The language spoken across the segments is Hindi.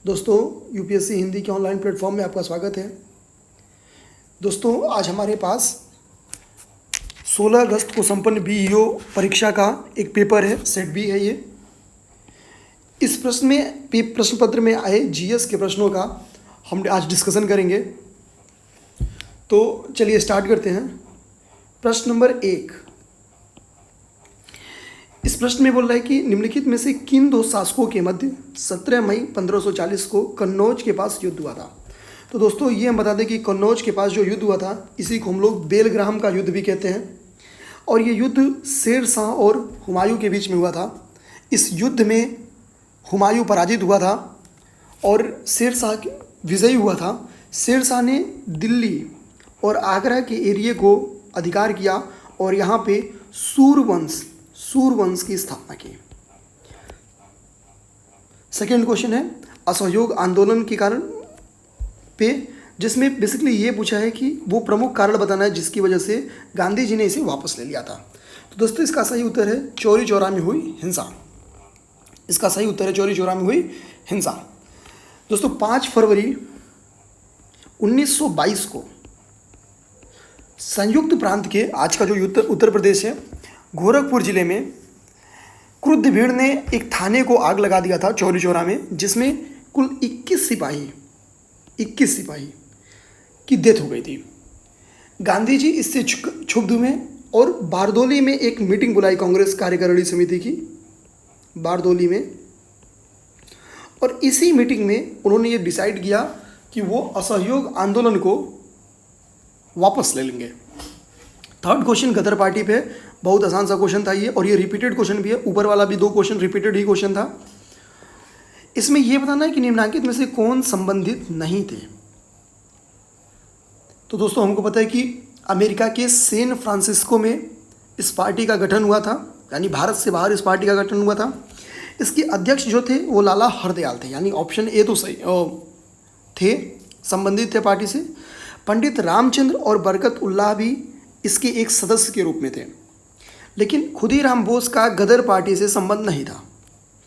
दोस्तों, यूपीएससी हिंदी के ऑनलाइन प्लेटफॉर्म में आपका स्वागत है। दोस्तों, आज हमारे पास 16 अगस्त को संपन्न बीईओ परीक्षा का एक पेपर है, सेट बी है ये। इस प्रश्न पत्र में आए जीएस के प्रश्नों का हम आज डिस्कशन करेंगे। तो चलिए स्टार्ट करते हैं। प्रश्न नंबर 1। इस प्रश्न में बोल रहा है कि निम्नलिखित में से किन दो शासकों के मध्य 17 मई 1540 को कन्नौज के पास युद्ध हुआ था। तो दोस्तों, ये हम बता दें कि कन्नौज के पास जो युद्ध हुआ था, इसी को हम लोग बेलग्राम का युद्ध भी कहते हैं। और ये युद्ध शेर शाह और हुमायूं के बीच में हुआ था। इस युद्ध में हुमायूं पराजित हुआ था और शेर शाह विजयी हुआ था। शेर शाह ने दिल्ली और आगरा के एरिया को अधिकार किया और यहाँ पे सूरवंश की स्थापना की। सेकेंड क्वेश्चन है असहयोग आंदोलन के कारण पे, जिसमें बेसिकली ये पूछा है कि वो प्रमुख कारण बताना है जिसकी वजह से गांधी जी ने इसे वापस ले लिया था। तो दोस्तों, इसका सही उत्तर है चौरी चौरा में हुई हिंसा। इसका सही उत्तर है चौरी चौरा में हुई हिंसा। दोस्तों, 5 फरवरी 1922 को संयुक्त प्रांत के, आज का जो उत्तर प्रदेश है, गोरखपुर जिले में क्रुद्ध भीड़ ने एक थाने को आग लगा दिया था चौरी चौरा में, जिसमें कुल 21 सिपाही की डेथ हो गई थी। गांधी जी इससे क्षुब्ध हुए और बारदोली में एक मीटिंग बुलाई कांग्रेस कार्यकारिणी समिति की, बारदोली में। और इसी मीटिंग में उन्होंने ये डिसाइड किया कि वो असहयोग आंदोलन को वापस ले लेंगे। थर्ड क्वेश्चन गदर पार्टी पे, बहुत आसान सा क्वेश्चन था ये, और ये रिपीटेड क्वेश्चन भी है। ऊपर वाला भी 2 क्वेश्चन रिपीटेड ही क्वेश्चन था। इसमें यह बताना है कि निम्नलिखित में से कौन संबंधित नहीं थे। तो दोस्तों, हमको पता है कि अमेरिका के सैन फ्रांसिस्को में इस पार्टी का गठन हुआ था, यानी भारत से बाहर इस पार्टी का गठन हुआ था। इसके अध्यक्ष जो थे वो लाला हरदयाल थे, यानी ऑप्शन ए तो सही थे, संबंधित थे पार्टी से। पंडित रामचंद्र और बरकत उल्लाह भी इसके एक सदस्य के रूप में थे, लेकिन खुदीराम बोस का गदर पार्टी से संबंध नहीं था।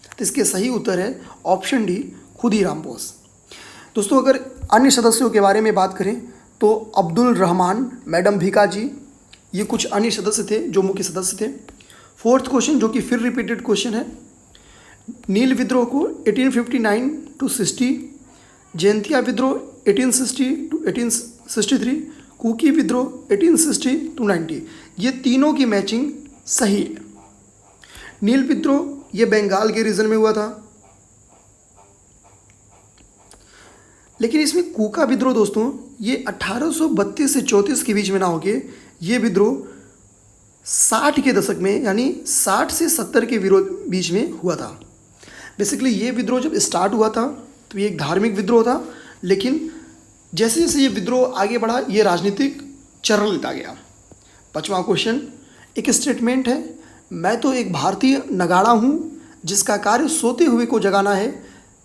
तो इसके सही उत्तर है ऑप्शन डी, खुदीराम बोस। दोस्तों, अगर अन्य सदस्यों के बारे में बात करें तो अब्दुल रहमान, मैडम भिकाजी, ये कुछ अन्य सदस्य थे जो मुख्य सदस्य थे। फोर्थ क्वेश्चन, जो कि फिर रिपीटेड क्वेश्चन है, नील विद्रोह को 1859 to 60, जयंतिया विद्रोह 1860 to 1863, कुकी विद्रोह 1860 to 90, ये तीनों की मैचिंग सही है। नील विद्रोह ये बंगाल के रीजन में हुआ था, लेकिन इसमें कूका विद्रोह दोस्तों ये 1832 से 34 के बीच में ना होके ये विद्रोह 60 के दशक में, यानी 60 से 70 के बीच में हुआ था। बेसिकली ये विद्रोह जब स्टार्ट हुआ था तो ये एक धार्मिक विद्रोह था, लेकिन जैसे जैसे ये विद्रोह आगे बढ़ा ये राजनीतिक चरण लेता गया। 5वां क्वेश्चन, एक स्टेटमेंट है, मैं तो एक भारतीय नगाड़ा हूँ जिसका कार्य सोते हुए को जगाना है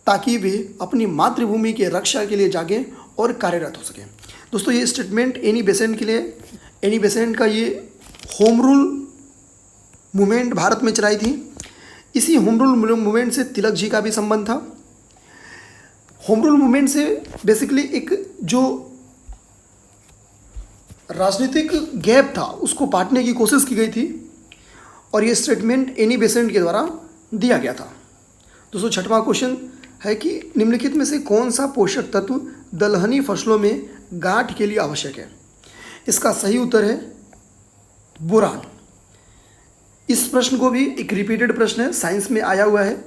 ताकि वे अपनी मातृभूमि के रक्षा के लिए जागें और कार्यरत हो सकें। दोस्तों, ये स्टेटमेंट एनी बेसेंट के लिए, एनी बेसेंट का ये होम रूल मूवमेंट भारत में चलाई थी। इसी होम रूल मूवमेंट से तिलक जी का भी संबंध था। होम रूल मूवमेंट से बेसिकली एक जो राजनीतिक गैप था उसको पाटने की कोशिश की गई थी और ये स्टेटमेंट एनी बेसेंट के द्वारा दिया गया था। दोस्तों, 6वां क्वेश्चन है कि निम्नलिखित में से कौन सा पोषक तत्व दलहनी फसलों में गांठ के लिए आवश्यक है। इसका सही उत्तर है बोरान। इस प्रश्न को भी एक रिपीटेड प्रश्न है, साइंस में आया हुआ है।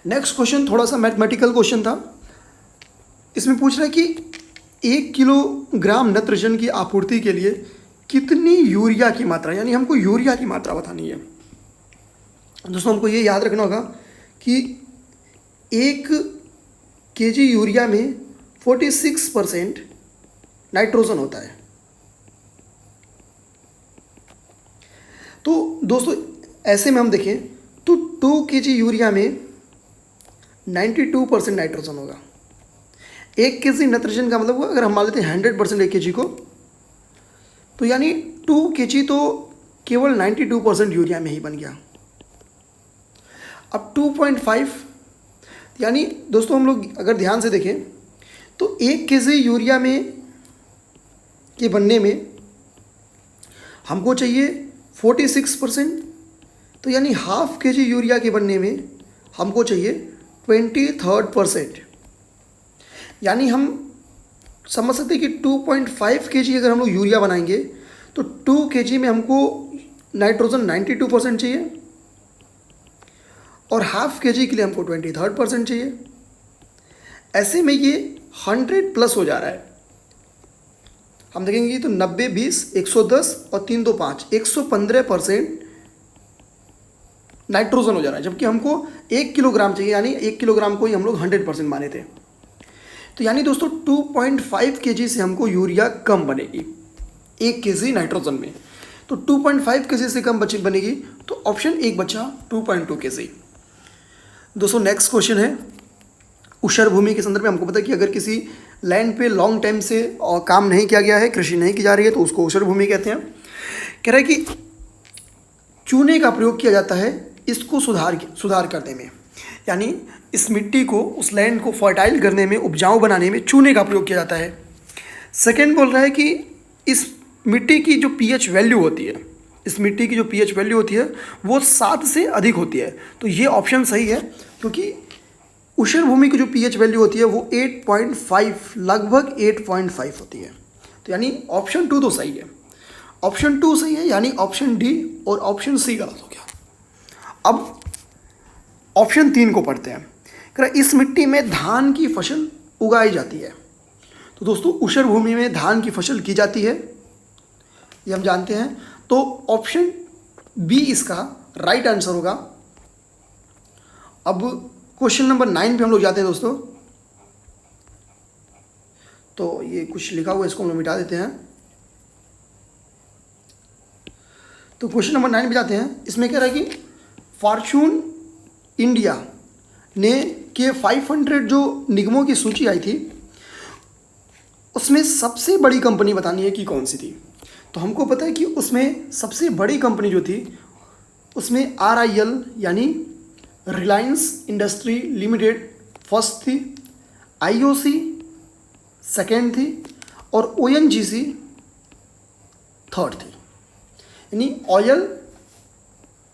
नेक्स्ट क्वेश्चन थोड़ा सा मैथमेटिकल क्वेश्चन था। इसमें पूछ रहा है कि 1 किलोग्राम नत्रजन की आपूर्ति के लिए कितनी यूरिया की मात्रा, यानी हमको यूरिया की मात्रा बतानी है। दोस्तों, हमको ये याद रखना होगा कि 1 केजी यूरिया में 46% नाइट्रोजन होता है। तो दोस्तों, ऐसे में हम देखें तो 2 केजी यूरिया में 92% नाइट्रोजन होगा। 1 केजी नाइट्रोजन का मतलब अगर हम मान लेते हैं 100% 1 केजी को, तो यानी 2 केजी तो केवल 92% यूरिया में ही बन गया। अब 2.5 यानी दोस्तों हम लोग अगर ध्यान से देखें तो 1 केजी यूरिया में के बनने में हमको चाहिए 46%, तो यानी हाफ केजी यूरिया के बनने में हमको चाहिए 23%। यानी हम समझ सकते हैं कि 2.5 केजी अगर हम लोग यूरिया बनाएंगे तो 2 केजी में हमको नाइट्रोजन 92% चाहिए और हाफ केजी के लिए हमको 23% चाहिए। ऐसे में ये 100+ हो जा रहा है। हम देखेंगे तो 90, 20, 110 और 3, 2, 5, 115% नाइट्रोजन हो जा रहा है, जबकि हमको 1 किलोग्राम चाहिए, यानी 1 किलोग्राम को ही हम लोग 100% माने थे। तो यानी दोस्तों 2.5 केजी से हमको यूरिया कम बनेगी 1 केजी नाइट्रोजन में। तो 2.5 केजी से कम बनेगी, तो ऑप्शन 1 बचा 2.2 केजी। दोस्तों नेक्स्ट क्वेश्चन है ऊषर भूमि के संदर्भ में। हमको पता है कि अगर किसी लैंड पे लॉन्ग टाइम से काम नहीं किया गया है, कृषि नहीं की जा रही है, तो उसको ऊषर भूमि कहते हैं। कह रहा है कि चूने का प्रयोग किया जाता है इसको सुधार करने में, यानी इस मिट्टी को, उस लैंड को फर्टाइल करने में, उपजाऊ बनाने में चूने का प्रयोग किया जाता है। सेकेंड बोल रहा है कि इस मिट्टी की जो पीएच वैल्यू होती है, इस मिट्टी की जो पीएच वैल्यू होती है वो 7 से अधिक होती है। तो ये ऑप्शन सही है, क्योंकि ऊषर भूमि की जो पीएच वैल्यू होती है वो 8.5, लगभग 8.5 होती है। तो यानी ऑप्शन 2 तो सही है, ऑप्शन 2 सही है, यानी ऑप्शन डी और ऑप्शन सी गलत हो गया। अब ऑप्शन 3 को पढ़ते हैं। इस मिट्टी में धान की फसल उगाई जाती है। तो दोस्तों ऊषर भूमि में धान की फसल की जाती है, ये हम जानते हैं। तो ऑप्शन बी इसका राइट आंसर होगा। अब क्वेश्चन नंबर 9 पे हम लोग जाते हैं दोस्तों। तो ये कुछ लिखा हुआ है, इसको हम लोग मिटा देते हैं। तो क्वेश्चन नंबर 9 पे जाते हैं। इसमें कह रहा है कि फॉर्च्यून इंडिया ने के 500 जो निगमों की सूची आई थी उसमें सबसे बड़ी कंपनी बतानी है कि कौन सी थी। तो हमको पता है कि उसमें सबसे बड़ी कंपनी जो थी उसमें RIL यानी रिलायंस इंडस्ट्री लिमिटेड फर्स्ट थी, IOC सेकेंड थी और ONGC थर्ड थी, यानी oil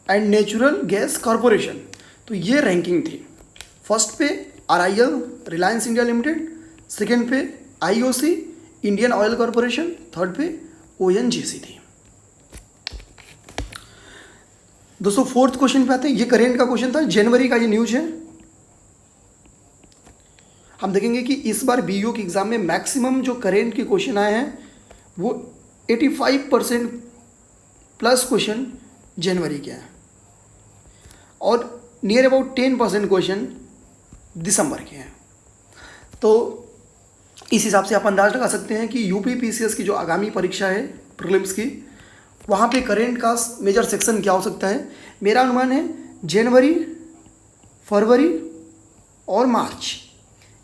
and natural gas corporation. तो ये रैंकिंग थी। फर्स्ट पे RIL Reliance India limited, second पे IOC Indian oil corporation, third पे ONGC थी। दोस्तों फोर्थ क्वेश्चन पे आते हैं। ये करेंट का क्वेश्चन था, जनवरी का ये न्यूज है। हम देखेंगे कि इस बार BU के एग्जाम में मैक्सिमम जो करेंट के क्वेश्चन आए हैं वो 85% प्लस क्वेश्चन जनवरी के हैं और नियर अबाउट 10% क्वेश्चन दिसंबर के हैं। तो इस हिसाब से आप अंदाज लगा सकते हैं कि UP PCS की जो आगामी परीक्षा है प्रीलिम्स की, वहाँ पे करेंट का मेजर सेक्शन क्या हो सकता है। मेरा अनुमान है जनवरी, फरवरी और मार्च,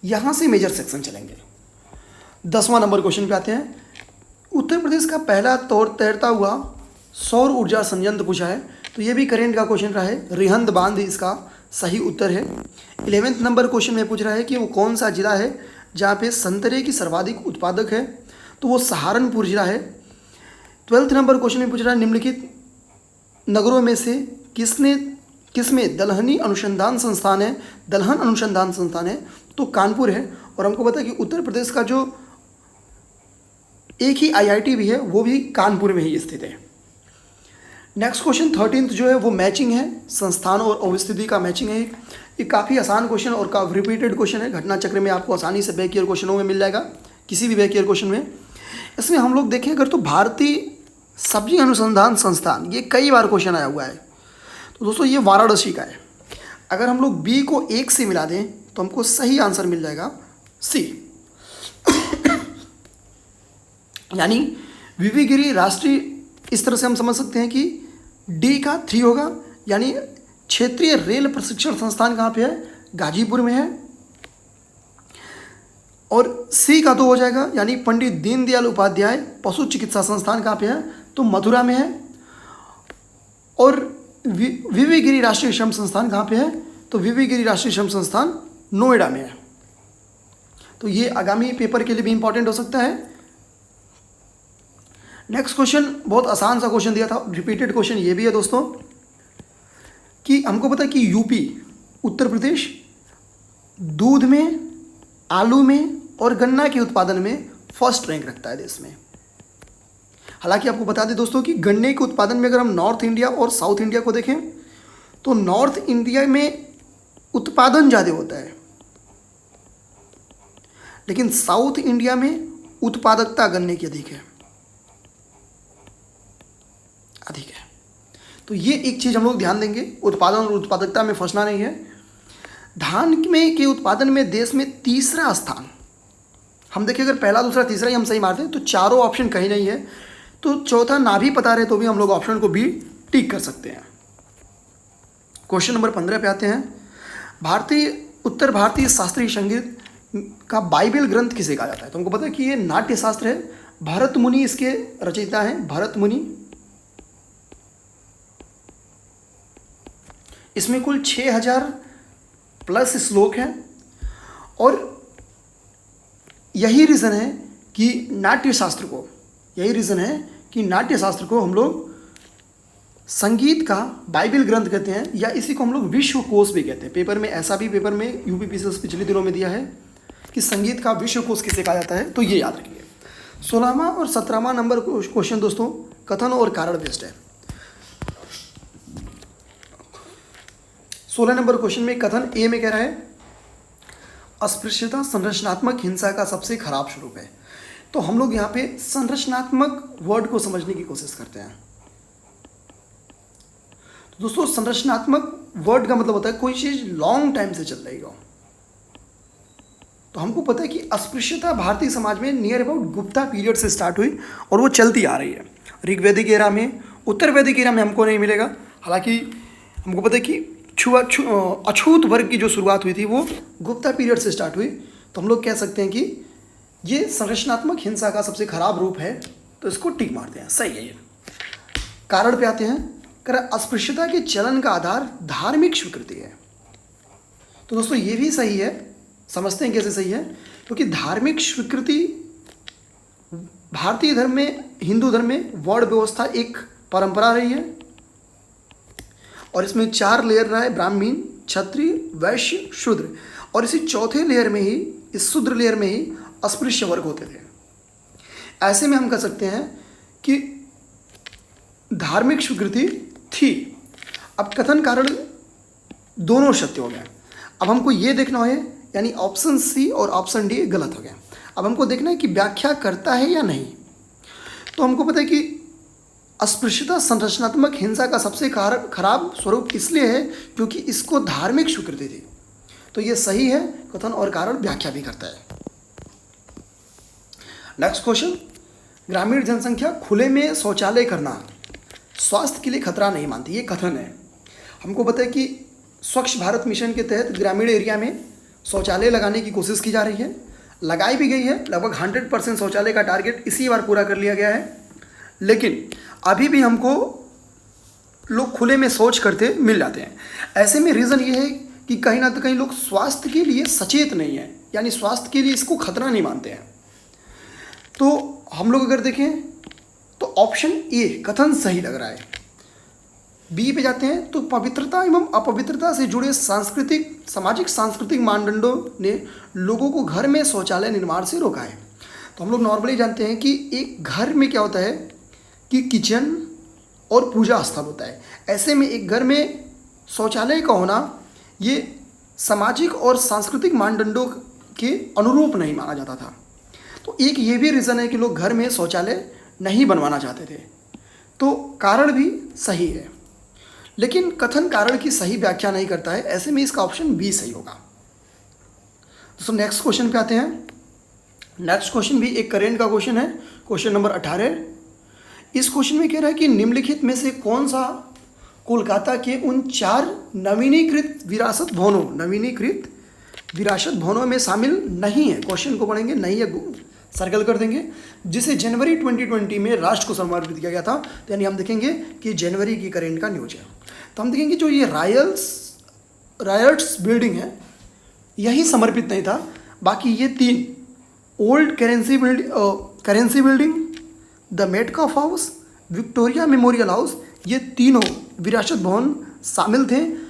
यहाँ से मेजर सेक्शन चलेंगे। 10वां नंबर क्वेश्चन पे आते हैं। उत्तर प्रदेश का पहला तैरता हुआ सौर ऊर्जा संयंत्र पूछा है। तो ये भी करेंट का क्वेश्चन रहा है। रिहंद बांध इसका सही उत्तर है। 11वें नंबर क्वेश्चन में पूछ रहा है कि वो कौन सा जिला है जहाँ पे संतरे की सर्वाधिक उत्पादक है। तो वो सहारनपुर जिला है। 12वें नंबर क्वेश्चन में पूछ रहा है निम्नलिखित नगरों में से किसमें दलहनी अनुसंधान संस्थान है। दलहन अनुसंधान संस्थान है तो कानपुर है। और हमको पता है कि उत्तर प्रदेश का जो एक ही IIT भी है वो भी कानपुर में ही स्थित है। नेक्स्ट क्वेश्चन 13th जो है वो मैचिंग है, संस्थान और अवस्थिति का मैचिंग है। ये काफ़ी आसान क्वेश्चन और काफ़ी रिपीटेड क्वेश्चन है। घटना चक्र में आपको आसानी से बैक ईयर क्वेश्चनों में मिल जाएगा, किसी भी बैक ईयर क्वेश्चन में। इसमें हम लोग देखें अगर तो भारतीय सब्जी अनुसंधान संस्थान, ये कई बार क्वेश्चन आया हुआ है। तो दोस्तों ये वाराणसी का है। अगर हम लोग B को 1 से मिला दें तो हमको सही आंसर मिल जाएगा C। यानी VV गिरी राष्ट्रीय, इस तरह से हम समझ सकते हैं कि D का 3 होगा। यानी क्षेत्रीय रेल प्रशिक्षण संस्थान कहाँ पे है, गाजीपुर में है। और C का 2 हो जाएगा, यानी पंडित दीनदयाल उपाध्याय पशु चिकित्सा संस्थान कहाँ पे है, तो मथुरा में है। और VV गिरी राष्ट्रीय श्रम संस्थान कहाँ पे है, तो VV गिरी राष्ट्रीय श्रम संस्थान नोएडा में है। तो ये आगामी पेपर के लिए भी इंपॉर्टेंट हो सकता है। नेक्स्ट क्वेश्चन बहुत आसान सा क्वेश्चन दिया था, रिपीटेड क्वेश्चन ये भी है दोस्तों, कि हमको पता है कि यूपी उत्तर प्रदेश दूध में, आलू में और गन्ना के उत्पादन में फर्स्ट रैंक रखता है देश में। हालांकि आपको बता दें दोस्तों कि गन्ने के उत्पादन में अगर हम नॉर्थ इंडिया और साउथ इंडिया को देखें तो नॉर्थ इंडिया में उत्पादन ज़्यादा होता है, लेकिन साउथ इंडिया में उत्पादकता गन्ने की अधिक है। तो ये एक चीज़ हम लोग ध्यान देंगे, उत्पादन और उत्पादकता में फंसना नहीं है। धान में के उत्पादन में देश में तीसरा स्थान, हम देखिए अगर पहला दूसरा तीसरा ही हम सही मारते हैं तो चारों ऑप्शन कहीं नहीं है, तो चौथा ना भी पता रहे तो भी हम लोग ऑप्शन को भी टिक कर सकते हैं। क्वेश्चन नंबर 15 पे आते हैं। उत्तर भारतीय शास्त्रीय संगीत का बाइबल ग्रंथ किसे कहा जाता है? तो हमको पता है कि ये नाट्य शास्त्र है, भरत मुनि इसके रचयिता हैं, भरत मुनि। इसमें कुल 6000 प्लस श्लोक हैं और यही रीज़न है कि नाट्य शास्त्र को हम लोग संगीत का बाइबल ग्रंथ कहते हैं, या इसी को हम लोग विश्वकोश भी कहते हैं। पेपर में ऐसा भी पेपर में यूपीपीसीएस पिछले दिनों में दिया है कि संगीत का विश्वकोश किसे कहा जाता है, तो ये याद रखिए। 16वां और 17वां नंबर क्वेश्चन दोस्तों कथन और कारण बेस्ड है। 16 नंबर क्वेश्चन में कथन ए में कह रहा है अस्पृश्यता संरचनात्मक हिंसा का सबसे खराब स्वरूप है। तो हम लोग यहाँ पे संरचनात्मक वर्ड को समझने की कोशिश करते हैं। तो दोस्तों संरचनात्मक वर्ड का मतलब होता है कोई चीज़ लॉन्ग टाइम से चल रही हो। तो हमको पता है कि अस्पृश्यता भारतीय समाज में नियर अबाउट गुप्ता पीरियड से स्टार्ट हुई और वो चलती आ रही है। ऋग्वैदिक एरा में, उत्तर वैदिक एरा में हमको नहीं मिलेगा। हालांकि हमको पता है कि अछूत वर्ग की जो शुरुआत हुई थी वो गुप्ता पीरियड से स्टार्ट हुई। तो हम लोग कह सकते हैं कि ये संरचनात्मक हिंसा का सबसे खराब रूप है, तो इसको टिक मारते हैं, सही है ये। कारण पे आते हैं, अस्पृश्यता के चलन का आधार धार्मिक स्वीकृति है। तो दोस्तों ये भी सही है, समझते हैं कैसे सही है, क्योंकि धार्मिक स्वीकृति भारतीय धर्म में, हिंदू धर्म में वर्ण व्यवस्था एक परंपरा रही है और इसमें 4 लेयर रहा है, ब्राह्मण, क्षत्रिय, वैश्य, शूद्र, और इसी चौथे लेयर में ही, इस शूद्र लेयर में ही अस्पृश्य वर्ग होते थे। ऐसे में हम कह सकते हैं कि धार्मिक स्वीकृति थी। अब कथन कारण दोनों सत्य हो गए। अब हमको ये देखना है, यानी ऑप्शन सी और ऑप्शन डी गलत हो गया। अब हमको देखना है कि व्याख्या करता है या नहीं। तो हमको पता है कि अस्पृश्यता संरचनात्मक हिंसा का सबसे खराब स्वरूप इसलिए है क्योंकि इसको धार्मिक स्वीकृति थी। तो ये सही है, कथन और कारण व्याख्या भी करता है। नेक्स्ट क्वेश्चन, ग्रामीण जनसंख्या खुले में शौचालय करना स्वास्थ्य के लिए खतरा नहीं मानती, ये कथन है। हमको पता है कि स्वच्छ भारत मिशन के तहत ग्रामीण एरिया में शौचालय लगाने की कोशिश की जा रही है, लगाई भी गई है। लगभग 100% शौचालय का टारगेट इसी बार पूरा कर लिया गया है, लेकिन अभी भी हमको लोग खुले में शौच करते मिल जाते हैं। ऐसे में रीज़न ये है कि कहीं ना कहीं लोग स्वास्थ्य के लिए सचेत नहीं है, यानी स्वास्थ्य के लिए इसको खतरा नहीं मानते हैं। तो हम लोग अगर देखें तो ऑप्शन ए कथन सही लग रहा है। बी पे जाते हैं तो पवित्रता एवं अपवित्रता से जुड़े सामाजिक सांस्कृतिक मानदंडों ने लोगों को घर में शौचालय निर्माण से रोका है। तो हम लोग नॉर्मली जानते हैं कि एक घर में क्या होता है कि किचन और पूजा स्थल होता है। ऐसे में एक घर में शौचालय का होना ये सामाजिक और सांस्कृतिक मानदंडों के अनुरूप नहीं माना जाता था। तो एक ये भी रीज़न है कि लोग घर में शौचालय नहीं बनवाना चाहते थे। तो कारण भी सही है, लेकिन कथन कारण की सही व्याख्या नहीं करता है। ऐसे में इसका ऑप्शन बी सही होगा। दोस्तों नेक्स्ट क्वेश्चन पे आते हैं। नेक्स्ट क्वेश्चन भी एक करेंट का क्वेश्चन है, क्वेश्चन नंबर 18। इस क्वेश्चन में कह रहा है कि निम्नलिखित में से कौन सा कोलकाता के उन 4 नवीनीकृत विरासत भवनों में शामिल नहीं है। क्वेश्चन को पढ़ेंगे, नहीं है सर्कल कर देंगे, जिसे जनवरी 2020 में राष्ट्र को समर्पित किया गया था। तो यानी हम देखेंगे कि जनवरी की करेंट का न्यूज है। तो हम देखेंगे जो ये रायट्स बिल्डिंग है यही समर्पित नहीं था, बाकी ये 3 old currency building, the Metcalfe house, Victoria memorial house, ये तीनों विरासत भवन शामिल थे।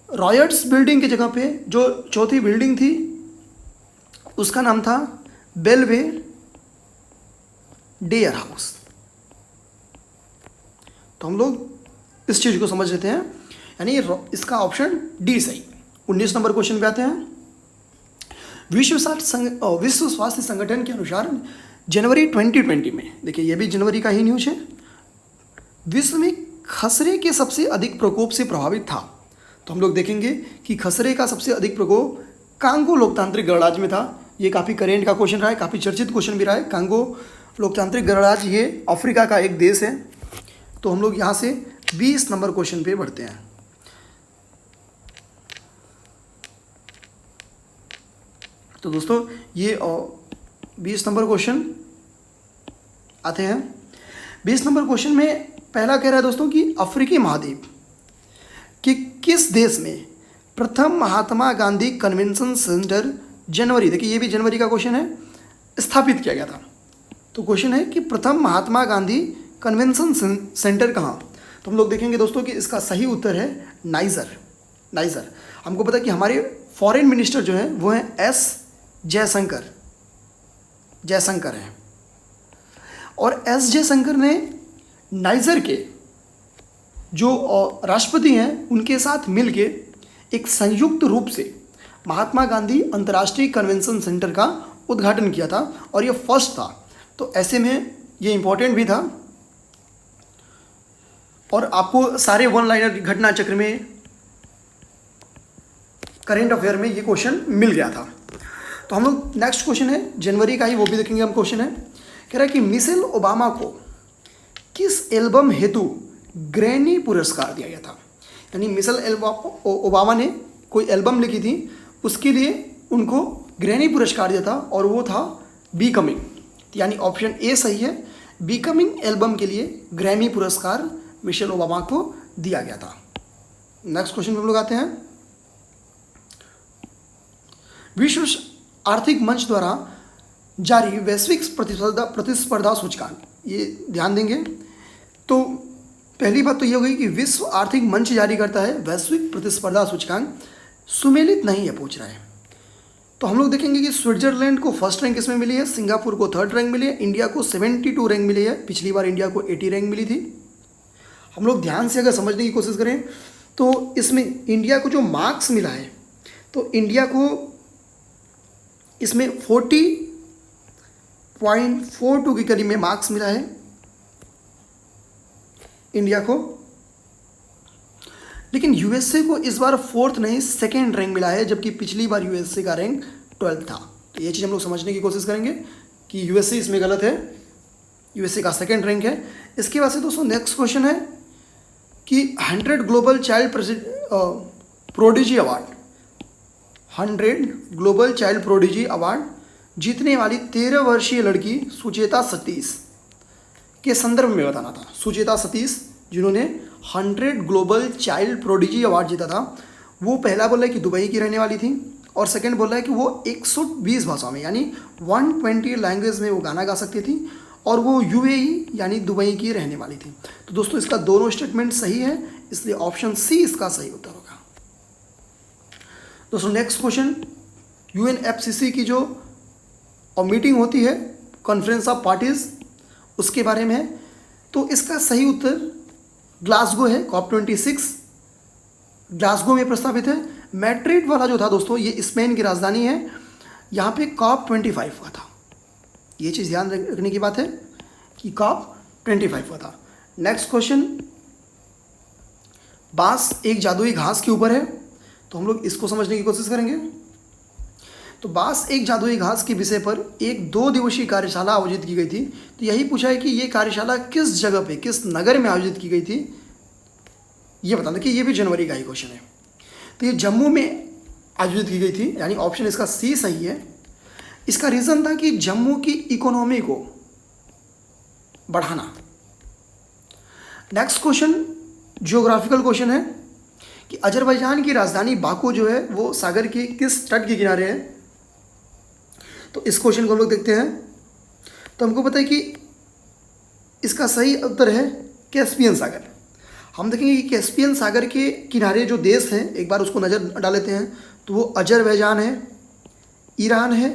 रॉयट्स बिल्डिंग की जगह पे जो चौथी बिल्डिंग थी उसका नाम था बेलवेडेयर हाउस। तो हम लोग इस चीज़ को समझ लेते हैं, यानी इसका ऑप्शन डी सही। 19 नंबर क्वेश्चन पे आते हैं। विश्व स्वास्थ्य संगठन के अनुसार जनवरी 2020 में, देखिए ये भी जनवरी का ही न्यूज है, विश्व में खसरे के सबसे अधिक प्रकोप से प्रभावित था। तो हम लोग देखेंगे कि खसरे का सबसे अधिक प्रकोप कांगो लोकतांत्रिक गणराज्य में था। ये काफ़ी करेंट का क्वेश्चन रहा है, काफ़ी चर्चित क्वेश्चन भी रहा है। कांगो लोकतांत्रिक गणराज्य ये अफ्रीका का एक देश है। तो हम लोग यहाँ से 20 नंबर क्वेश्चन पे बढ़ते हैं। तो दोस्तों ये 20 नंबर क्वेश्चन आते हैं। 20 नंबर क्वेश्चन में पहला कह रहा है दोस्तों कि अफ्रीकी महाद्वीप कि किस देश में प्रथम महात्मा गांधी कन्वेंशन सेंटर जनवरी, देखिए ये भी जनवरी का क्वेश्चन है, स्थापित किया गया था। तो क्वेश्चन है कि प्रथम महात्मा गांधी कन्वेंशन सेंटर कहाँ। तो हम लोग देखेंगे दोस्तों कि इसका सही उत्तर है नाइजर। हमको पता है कि हमारे फॉरेन मिनिस्टर जो हैं वो हैं एस जयशंकर हैं, और एस जयशंकर ने नाइजर के जो राष्ट्रपति हैं उनके साथ मिलके एक संयुक्त रूप से महात्मा गांधी अंतर्राष्ट्रीय कन्वेंशन सेंटर का उद्घाटन किया था, और ये फर्स्ट था। तो ऐसे में ये इम्पोर्टेंट भी था, और आपको सारे वन लाइनर घटना चक्र में, करेंट अफेयर में ये क्वेश्चन मिल गया था। तो हम लोग नेक्स्ट क्वेश्चन है जनवरी का ही, वो भी देखेंगे हम। क्वेश्चन है कह रहा है कि मिशेल ओबामा को किस एल्बम हेतु ग्रैमी पुरस्कार दिया गया था। यानी मिशेल ओबामा ने कोई एल्बम लिखी थी, उसके लिए उनको ग्रैमी पुरस्कार दिया था, और वो था बिकमिंग। यानी ऑप्शन ए सही है, बिकमिंग एल्बम के लिए ग्रैमी पुरस्कार मिशेल ओबामा को दिया गया था। नेक्स्ट क्वेश्चन हम लोग आते हैं। विश्व आर्थिक मंच द्वारा जारी वैश्विक प्रतिस्पर्धा सूचकांक, ये ध्यान देंगे। तो पहली बात तो ये होगी कि विश्व आर्थिक मंच जारी करता है वैश्विक प्रतिस्पर्धा सूचकांक, सुमेलित नहीं है, पूछ रहा है। तो हम लोग देखेंगे कि स्विट्जरलैंड को फर्स्ट रैंक इसमें मिली है, सिंगापुर को थर्ड रैंक मिली है, इंडिया को 72 रैंक मिली है, पिछली बार इंडिया को 80 रैंक मिली थी। हम लोग ध्यान से अगर समझने की कोशिश करें तो इसमें इंडिया को जो मार्क्स मिला है, तो इंडिया को इसमें 40.42 के करीब में मार्क्स मिला है इंडिया को। लेकिन यूएसए को इस बार फोर्थ नहीं सेकेंड रैंक मिला है, जबकि पिछली बार यूएसए का रैंक 12 था। तो ये चीज़ हम लोग समझने की कोशिश करेंगे कि यूएसए इसमें गलत है, यूएसए का सेकेंड रैंक है। इसके बाद से दोस्तों नेक्स्ट क्वेश्चन है कि 100 global child prodigy award, 100 global child prodigy award जीतने वाली 13 वर्षीय लड़की सुचेता सतीश के संदर्भ में बताना था। सुचेता सतीश जिन्होंने 100 ग्लोबल चाइल्ड प्रोडिजी अवार्ड जीता था, वो पहला बोल रहा है कि दुबई की रहने वाली थी, और सेकंड बोल रहा है कि वो 120 भाषाओं में यानी 120 लैंग्वेज में वो गाना गा सकती थी, और वो यूएई यानी दुबई की रहने वाली थी। तो दोस्तों इसका दोनों स्टेटमेंट सही है, इसलिए ऑप्शन सी इसका सही उत्तर होगा। दोस्तों नेक्स्ट क्वेश्चन, यूएनएफसीसी की जो मीटिंग होती है कॉन्फ्रेंस ऑफ पार्टीज, उसके बारे में है। तो इसका सही उत्तर ग्लासगो है, COP26 ग्लासगो में प्रस्तावित है। मैड्रिड वाला जो था दोस्तों ये स्पेन की राजधानी है, यहाँ पे COP25 हुआ था। ये चीज़ ध्यान रखने की बात है कि COP25 हुआ था। नेक्स्ट क्वेश्चन, बांस एक जादुई घास के ऊपर है, तो हम लोग इसको समझने की कोशिश करेंगे। तो बांस एक जादुई घास के विषय पर एक 2 दिवसीय कार्यशाला आयोजित की गई थी। तो यही पूछा है कि ये कार्यशाला किस जगह पे, किस नगर में आयोजित की गई थी, ये बता दें कि ये भी जनवरी का ही क्वेश्चन है। तो ये जम्मू में आयोजित की गई थी, यानी ऑप्शन इसका सी सही है। इसका रीज़न था कि जम्मू की इकोनॉमी को बढ़ाना। नेक्स्ट क्वेश्चन ज्योग्राफिकल क्वेश्चन है कि अजरबैजान की राजधानी बाकू जो है वो सागर के किस तट के किनारे है? तो इस क्वेश्चन को हम लोग देखते हैं। तो हमको पता है कि इसका सही उत्तर है कैस्पियन सागर। हम देखेंगे कि कैस्पियन सागर के किनारे जो देश हैं, एक बार उसको नज़र डाल लेते हैं। तो वो अजरबैजान है, ईरान है,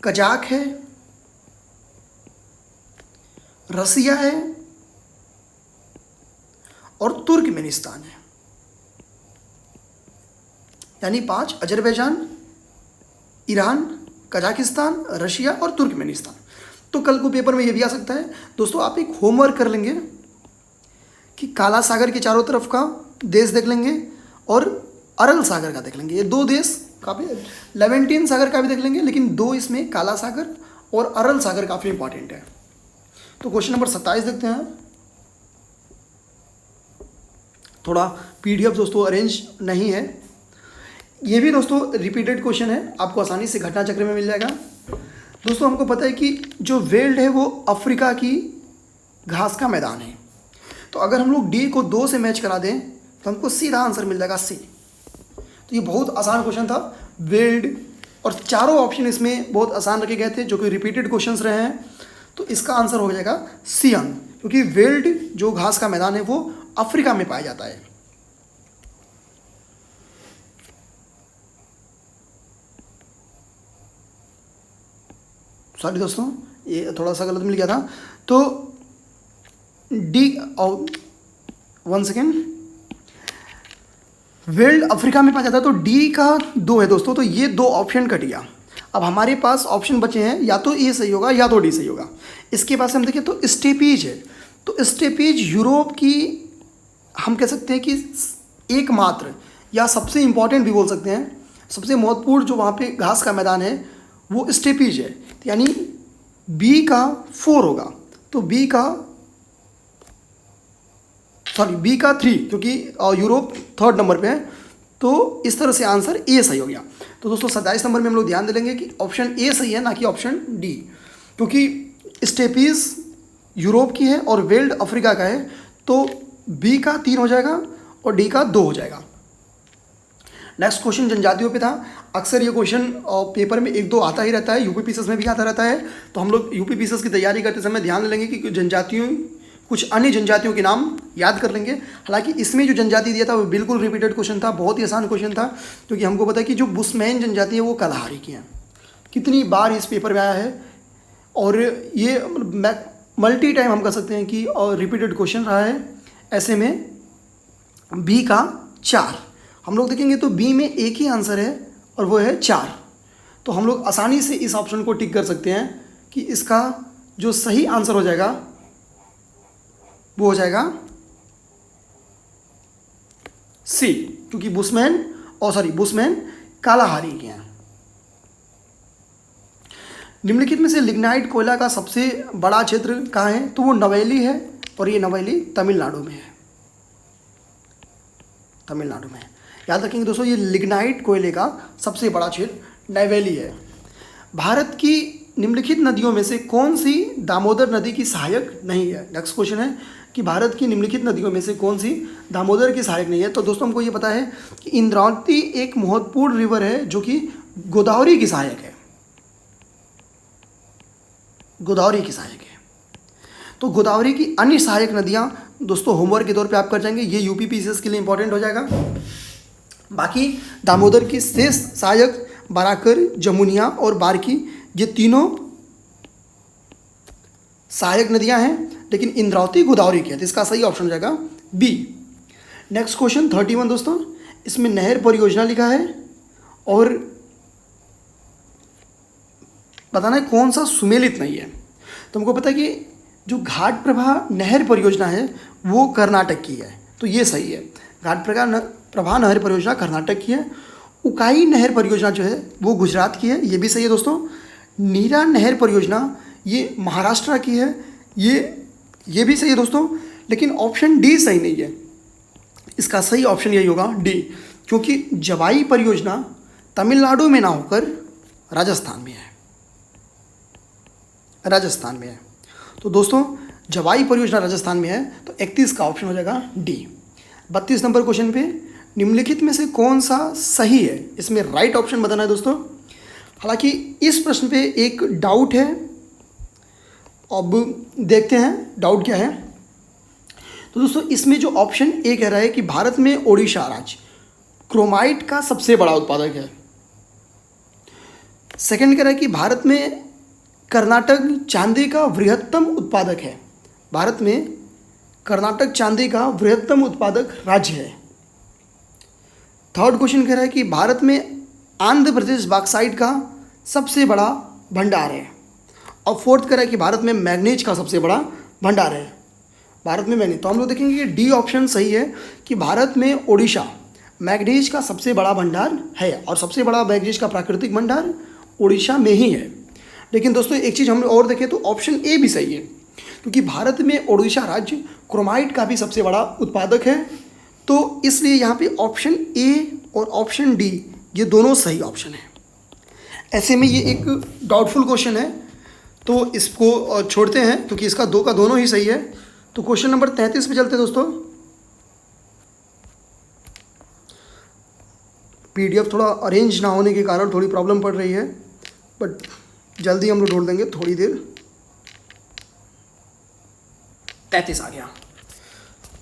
कजाक है, रसिया है और तुर्कमेनिस्तान है। यानी 5: अजरबैजान, ईरान, कजाकिस्तान, रशिया और तुर्कमेनिस्तान। तो कल को पेपर में ये भी आ सकता है। दोस्तों आप एक होमवर्क कर लेंगे कि काला सागर के चारों तरफ का देश देख लेंगे और अरल सागर का देख लेंगे। ये 2 देश काफ़ी, लेवेंटिन सागर का भी देख लेंगे, लेकिन 2 इसमें काला सागर और अरल सागर काफ़ी इंपॉर्टेंट है। तो क्वेश्चन नंबर 27 देखते हैं। थोड़ा पीडीएफ दोस्तों अरेंज नहीं है, ये भी दोस्तों रिपीटेड क्वेश्चन है, आपको आसानी से घटना चक्र में मिल जाएगा। दोस्तों हमको पता है कि जो वेल्ड है वो अफ्रीका की घास का मैदान है। तो अगर हम लोग डी को 2 से मैच करा दें तो हमको सीधा आंसर मिल जाएगा सी। तो ये बहुत आसान क्वेश्चन था, वेल्ड, और चारों ऑप्शन इसमें बहुत आसान रखे गए थे जो कि रिपीटेड क्वेश्चंस रहे हैं। तो इसका आंसर हो जाएगा सी अंग, क्योंकि वेल्ड जो घास का मैदान है वो अफ्रीका में पाया जाता है। सॉरी दोस्तों, ये थोड़ा सा गलत मिल गया था। तो डी, 1 सेकेंड, वेल्ड अफ्रीका में पाया जाता है, तो डी का 2 है दोस्तों। तो ये 2 ऑप्शन कट गया। अब हमारे पास ऑप्शन बचे हैं, या तो ए सही होगा या तो डी सही होगा। इसके पास हम देखें तो स्टेपीज है। तो स्टेपीज यूरोप की, हम कह सकते हैं कि एकमात्र या सबसे इम्पॉर्टेंट भी बोल सकते हैं, सबसे महत्वपूर्ण जो वहाँ पे घास का मैदान है वो स्टेपीज है। यानी बी का 4 होगा। तो बी का 3, क्योंकि यूरोप 3rd नंबर पे है। तो इस तरह से आंसर ए सही हो गया। तो दोस्तों 27 नंबर में हम लोग ध्यान दे लेंगे कि ऑप्शन ए सही है, ना कि ऑप्शन डी, क्योंकि स्टेपीज यूरोप की है और वेल्ड अफ्रीका का है। तो बी का 3 हो जाएगा और डी का 2 हो जाएगा। नेक्स्ट क्वेश्चन जनजातियों पे था। अक्सर ये क्वेश्चन पेपर में 1-2 आता ही रहता है, यूपी पीसीएस में भी आता रहता है। तो हम लोग यूपी पीसीएस की तैयारी करते समय ध्यान लेंगे कि जनजातियों, कुछ अन्य जनजातियों के नाम याद कर लेंगे। हालांकि इसमें जो जनजाति दिया था वो बिल्कुल रिपीटेड क्वेश्चन था, बहुत ही आसान क्वेश्चन था, क्योंकि हमको पता है कि जो बुशमैन जनजाति है वो कलाहारी की है। कितनी बार इस पेपर में आया है, और ये मल्टी टाइम हम कह सकते हैं कि रिपीटेड क्वेश्चन रहा है। ऐसे में बी का 4 हम लोग देखेंगे तो बी में एक ही आंसर है और वो है 4। तो हम लोग आसानी से इस ऑप्शन को टिक कर सकते हैं कि इसका जो सही आंसर हो जाएगा वो हो जाएगा सी, क्योंकि बुशमैन कालाहारी के हैं। निम्नलिखित में से लिग्नाइट कोयला का सबसे बड़ा क्षेत्र कहाँ है? तो वो नवेली है, और ये नवेली तमिलनाडु में है। तमिलनाडु में है, याद रखेंगे दोस्तों, ये लिग्नाइट कोयले का सबसे बड़ा क्षेत्र नवेली है। भारत की निम्नलिखित नदियों में से कौन सी दामोदर नदी की सहायक नहीं है? नेक्स्ट क्वेश्चन है कि भारत की निम्नलिखित नदियों में से कौन सी दामोदर की सहायक नहीं है? तो दोस्तों हमको ये पता है कि इंद्रावती एक महत्वपूर्ण रिवर है जो कि गोदावरी की सहायक है। गोदावरी की सहायक है। तो गोदावरी की अन्य सहायक नदियां दोस्तों होमवर्क के तौर पे आप कर जाएंगे, ये यूपी पीसीएस के लिए इंपॉर्टेंट हो जाएगा। बाकी दामोदर की शेष सहायक बराकर, जमुनिया और बारकी, ये तीनों सहायक नदियां हैं, लेकिन इंद्रावती गोदावरी की है। तो इसका सही ऑप्शन हो जाएगा बी। नेक्स्ट क्वेश्चन 31 दोस्तों, इसमें नहर परियोजना लिखा है और बताना है कौन सा सुमेलित नहीं है। तो हमको पता है कि जो घाट प्रभा नहर परियोजना है वो कर्नाटक की है, तो ये सही है। घाट प्रभा नहर परियोजना कर्नाटक की है। उकाई नहर परियोजना जो है वो गुजरात की है, ये भी सही है दोस्तों। नीरा नहर परियोजना ये महाराष्ट्र की है, ये भी सही है दोस्तों। लेकिन ऑप्शन डी सही नहीं है, इसका सही ऑप्शन यही होगा डी, क्योंकि जवाई परियोजना तमिलनाडु में ना होकर राजस्थान में है। तो दोस्तों जवाई परियोजना राजस्थान में है, तो 31 का ऑप्शन हो जाएगा डी। 32 नंबर क्वेश्चन पे, निम्नलिखित में से कौन सा सही है, इसमें राइट ऑप्शन बताना है दोस्तों। हालांकि इस प्रश्न पे एक डाउट है, अब देखते हैं डाउट क्या है। तो दोस्तों इसमें जो ऑप्शन ए कह रहा है कि भारत में ओडिशा राज्य क्रोमाइट का सबसे बड़ा उत्पादक है। सेकंड कह रहा है कि भारत में कर्नाटक चांदी का बृहत्तम उत्पादक है। भारत में कर्नाटक चांदी का बृहत्तम उत्पादक राज्य है। थर्ड क्वेश्चन कह रहा है कि भारत में आंध्र प्रदेश बॉक्साइट का सबसे बड़ा भंडार है। और फोर्थ कह रहा है कि भारत में मैग्नीज का सबसे बड़ा भंडार है। भारत में मैग्नीज, तो हम लोग देखेंगे कि डी ऑप्शन सही है कि भारत में ओडिशा मैग्नीज का सबसे बड़ा भंडार है, और सबसे बड़ा मैग्नीज का प्राकृतिक भंडार ओडिशा में ही है। लेकिन दोस्तों एक चीज़ हम और देखें तो ऑप्शन ए भी सही है, क्योंकि भारत में ओडिशा राज्य क्रोमाइट का भी सबसे बड़ा उत्पादक है। तो इसलिए यहाँ पे ऑप्शन ए और ऑप्शन डी ये दोनों सही ऑप्शन है। ऐसे में ये एक डाउटफुल क्वेश्चन है, तो इसको छोड़ते हैं क्योंकि इसका दो का दोनों ही सही है। तो क्वेश्चन नंबर 33 पे चलते हैं दोस्तों। पीडीएफ थोड़ा अरेंज ना होने के कारण थोड़ी प्रॉब्लम पड़ रही है, बट जल्दी हम लोग ढूंढ देंगे, थोड़ी देर। 33 आ गया।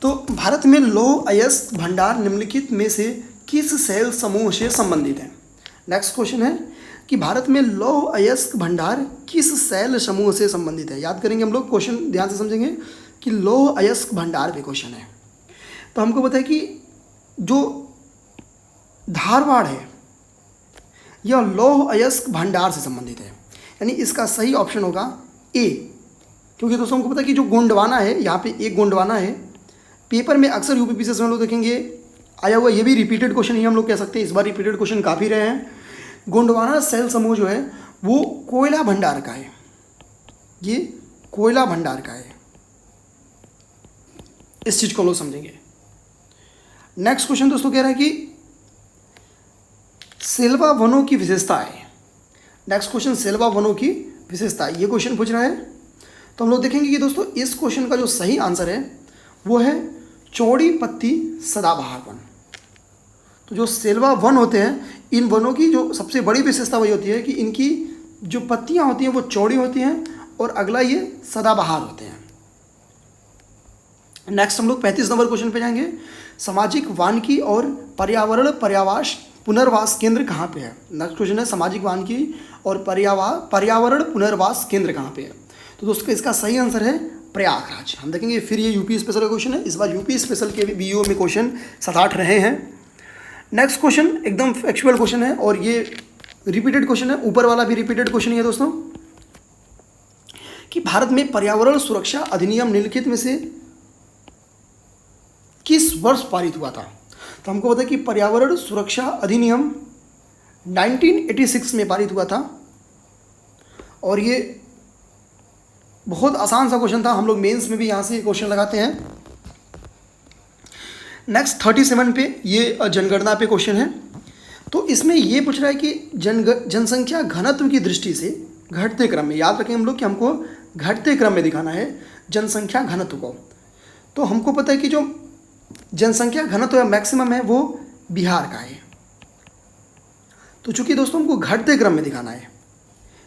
तो भारत में लौह अयस्क भंडार निम्नलिखित में से किस सेल समूह से संबंधित है। नेक्स्ट क्वेश्चन है कि भारत में लौह अयस्क भंडार किस सेल समूह से संबंधित है। याद करेंगे हम लोग, क्वेश्चन ध्यान से समझेंगे कि लौह अयस्क भंडार पे क्वेश्चन है। तो हमको पता है कि जो धारवाड़ है यह लौह अयस्क भंडार से संबंधित है, यानी इसका सही ऑप्शन होगा ए। क्योंकि दोस्तों हमको पता है कि जो गोंडवाना है, यहाँ पे एक गोंडवाना है, पेपर में अक्सर यूपीपीसीएस में हम लोग देखेंगे आया हुआ, ये भी रिपीटेड क्वेश्चन ही हम लोग कह सकते हैं, इस बार रिपीटेड क्वेश्चन काफ़ी रहे हैं। गोंडवाना सेल समूह जो है वो कोयला भंडार का है, ये कोयला भंडार का है, इस चीज़ को हम लोग समझेंगे। नेक्स्ट क्वेश्चन दोस्तों कह रहा है कि सेल्वा वनों की विशेषताएं। नेक्स्ट क्वेश्चन सेल्वा वनों की विशेषता, ये क्वेश्चन पूछ रहा है। तो हम लोग देखेंगे कि दोस्तों इस क्वेश्चन का जो सही आंसर है वो है चौड़ी पत्ती सदाबहार वन। तो जो सेल्वा वन होते हैं, इन वनों की जो सबसे बड़ी विशेषता वही होती है कि इनकी जो पत्तियां होती हैं वो चौड़ी होती हैं, और अगला ये सदाबहार होते हैं। नेक्स्ट हम लोग 35 नंबर क्वेश्चन पे जाएंगे। सामाजिक वानिकी और पर्यावरण पर्यावास पुनर्वास केंद्र कहाँ पे है। नेक्स्ट क्वेश्चन है सामाजिक वानिकी और पर्यावरण पुनर्वास केंद्र कहाँ पे है। तो दोस्तों इसका सही आंसर है प्रयागराज। हम देखेंगे फिर ये यूपी स्पेशल का क्वेश्चन है, इस बार यूपी स्पेशल के वीओ में क्वेश्चन 7-8 रहे हैं। नेक्स्ट क्वेश्चन एकदम फैक्चुअल क्वेश्चन है, और ये रिपीटेड क्वेश्चन है, ऊपर वाला भी रिपीटेड क्वेश्चन ही है दोस्तों, कि भारत में पर्यावरण सुरक्षा अधिनियम निम्नलिखित में से किस वर्ष पारित हुआ था। तो हमको पता है कि पर्यावरण सुरक्षा अधिनियम 1986 में पारित हुआ था, और ये बहुत आसान सा क्वेश्चन था, हम लोग मेंस में भी यहाँ से क्वेश्चन लगाते हैं। नेक्स्ट 37 पे ये जनगणना पे क्वेश्चन है। तो इसमें ये पूछ रहा है कि जनसंख्या घनत्व की दृष्टि से घटते क्रम में, याद रखें हम लोग कि हमको घटते क्रम में दिखाना है जनसंख्या घनत्व को। तो हमको पता है कि जो जनसंख्या घनत्व या मैक्सिमम है वो बिहार का है। तो चूंकि दोस्तों हमको घटते क्रम में दिखाना है,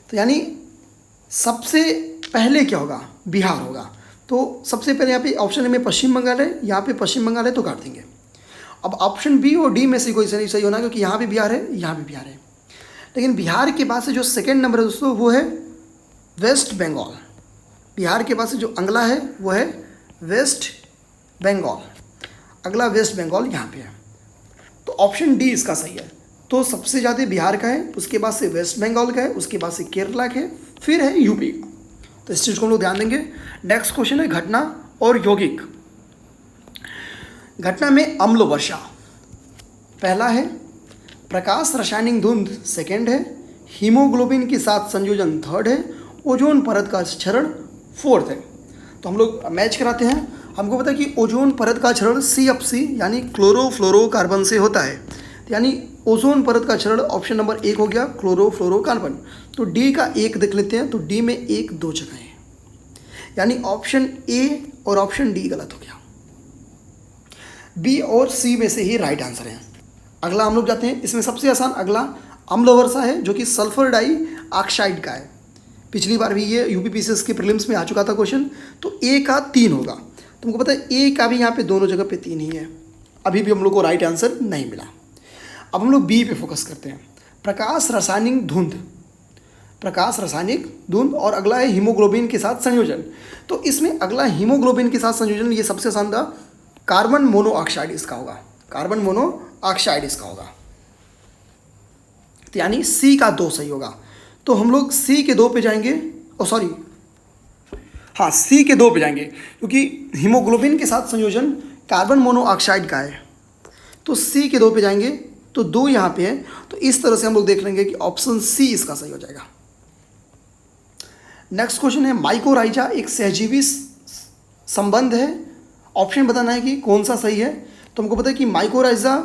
तो यानी सबसे पहले क्या होगा, बिहार होगा। तो सबसे पहले यहाँ पे ऑप्शन में पश्चिम बंगाल है, यहाँ पे पश्चिम बंगाल है, तो काट देंगे। अब ऑप्शन बी और डी में से कोई सही होना, क्योंकि यहाँ भी बिहार है, यहाँ भी बिहार है। लेकिन बिहार के बाद से जो सेकेंड नंबर है दोस्तों वो है वेस्ट बंगाल। बिहार के बाद से जो अगला है वो है वेस्ट बंगाल, अगला वेस्ट बंगाल यहाँ पे है। तो ऑप्शन डी इसका सही है। तो सबसे ज़्यादा बिहार का है, उसके बाद से वेस्ट बंगाल का है, उसके बाद से केरला का है, फिर है यूपी का। तो इस चीज़ को हम लोग ध्यान देंगे। नेक्स्ट क्वेश्चन है घटना और यौगिक। घटना में अम्ल वर्षा पहला है, प्रकाश रासायनिक धुंध सेकेंड है, हीमोग्लोबिन के साथ संयोजन थर्ड है, ओजोन परत का क्षरण फोर्थ है। तो हम लोग मैच कराते हैं। हमको पता है कि ओजोन परत का क्षरण CFC यानी क्लोरोफ्लोरोकार्बन से होता है, यानी ओजोन परत का क्षरण ऑप्शन नंबर 1 हो गया क्लोरोफ्लोरोकार्बन। तो डी का 1 देख लेते हैं, तो डी में 1 2 जगह है, यानी ऑप्शन ए और ऑप्शन डी गलत हो गया। बी और सी में से ही राइट आंसर है। अगला हम लोग जाते हैं, इसमें सबसे आसान अगला अम्ल वर्षा है जो कि सल्फर डाई ऑक्साइड का है। पिछली बार भी ये यूपीपीसीएस के प्रीलिम्स में आ चुका था क्वेश्चन। तो ए का 3 होगा, तुमको पता है ए का भी यहाँ पे दोनों जगह पे 3 ही है। अभी भी हम लोग को राइट आंसर नहीं मिला। अब हम लोग बी पे फोकस करते हैं, प्रकाश रासायनिक धुंध, प्रकाश रासायनिक धुंध। और अगला है हीमोग्लोबिन के साथ संयोजन। तो इसमें अगला हीमोग्लोबिन के साथ संयोजन, ये सबसे आसान था, कार्बन मोनोऑक्साइड इसका होगा, कार्बन मोनोऑक्साइड इसका होगा। तो यानी सी का 2 सही होगा। तो हम लोग सी के 2 पे जाएंगे, सॉरी हाँ सी के 2 पे जाएंगे, क्योंकि हीमोग्लोबिन के साथ संयोजन कार्बन मोनोऑक्साइड का है। तो सी के 2 पे जाएंगे, तो 2 यहाँ पे है। तो इस तरह से हम लोग देख लेंगे कि ऑप्शन सी इसका सही हो जाएगा। नेक्स्ट क्वेश्चन है, माइकोराइजा एक सहजीवी संबंध है, ऑप्शन बताना है कि कौन सा सही है। तो हमको पता है कि माइकोराइजा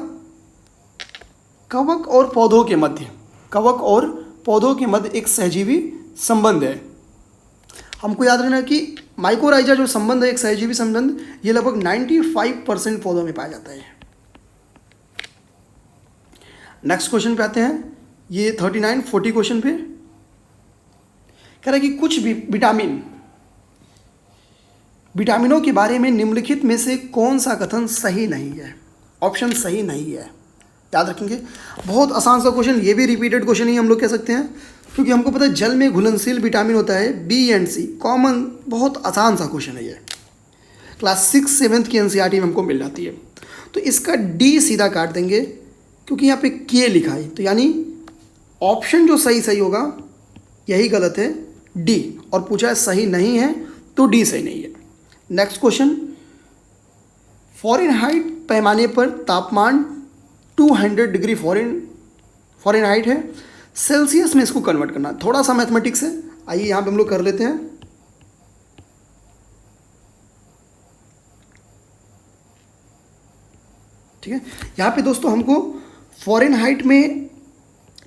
कवक और पौधों के मध्य, कवक और पौधों के मध्य एक सहजीवी संबंध है। हमको याद रखना कि माइकोराइजा जो संबंध है, एक सहजीवी संबंध, ये लगभग 95% पौधों में पाया जाता है। नेक्स्ट क्वेश्चन पे आते हैं, ये 39-40 क्वेश्चन पे कह रहा है कि कुछ विटामिनों के बारे में निम्नलिखित में से कौन सा कथन सही नहीं है। ऑप्शन सही नहीं है, याद रखेंगे। बहुत आसान सा क्वेश्चन, ये भी रिपीटेड क्वेश्चन ही हम लोग कह सकते हैं, क्योंकि हमको पता है जल में घुलनशील विटामिन होता है बी एंड सी, कॉमन, बहुत आसान सा क्वेश्चन है ये। क्लास 6-7 की एनसीईआरटी में हमको मिल जाती है। तो इसका डी सीधा काट देंगे, क्योंकि यहाँ पे के लिखा है। तो यानी ऑप्शन जो सही होगा यही गलत है, डी। और पूछा है सही नहीं है, तो डी सही नहीं है। नेक्स्ट क्वेश्चन, फ़ारेनहाइट पैमाने पर तापमान 200 डिग्री फ़ारेनहाइट है, सेल्सियस में इसको कन्वर्ट करना, थोड़ा सा मैथमेटिक्स है। आइए यहाँ पे हम लोग कर लेते हैं। ठीक है, यहाँ पे दोस्तों हमको फ़ारेनहाइट में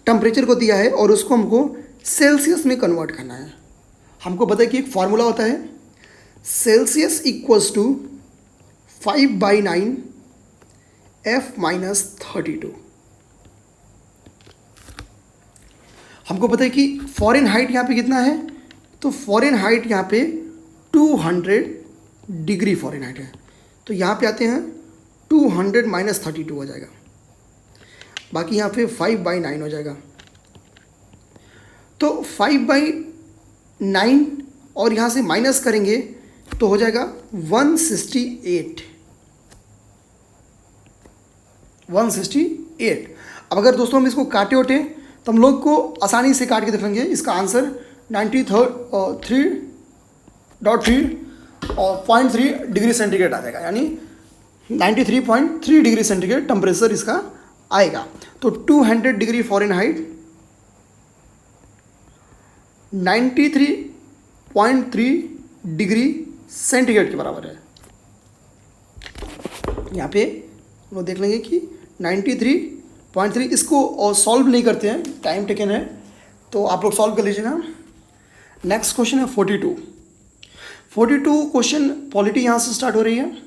टेम्परेचर को दिया है और उसको हमको सेल्सियस में कन्वर्ट करना है। हमको पता है कि एक फार्मूला होता है, सेल्सियस इक्वल्स टू 5/9 F-32। हमको पता है कि फ़ारेनहाइट यहाँ पे कितना है, तो फ़ारेनहाइट यहाँ पे 200 डिग्री फ़ारेनहाइट है। तो यहाँ पे आते हैं 200 - 32 हो जाएगा, बाकी यहाँ पे 5/9 हो जाएगा। तो 5/9 और यहाँ से माइनस करेंगे तो हो जाएगा 168। अब अगर दोस्तों हम इसको काटे उठे तो हम लोग को आसानी से काट के देख लेंगे। इसका आंसर 93.3 डिग्री सेंटीग्रेड आ जाएगा, यानी 93.3 डिग्री सेंटीग्रेड टेम्परेचर इसका आएगा। तो 200 डिग्री फ़ारेनहाइट 93.3 डिग्री सेंटीग्रेड के बराबर है। यहाँ पे वो देख लेंगे कि 93.3, इसको सॉल्व नहीं करते हैं, टाइम टेकन है, तो आप लोग सॉल्व कर लीजिएगा। नेक्स्ट क्वेश्चन है 42 क्वेश्चन, पॉलिटी यहाँ से स्टार्ट हो रही है।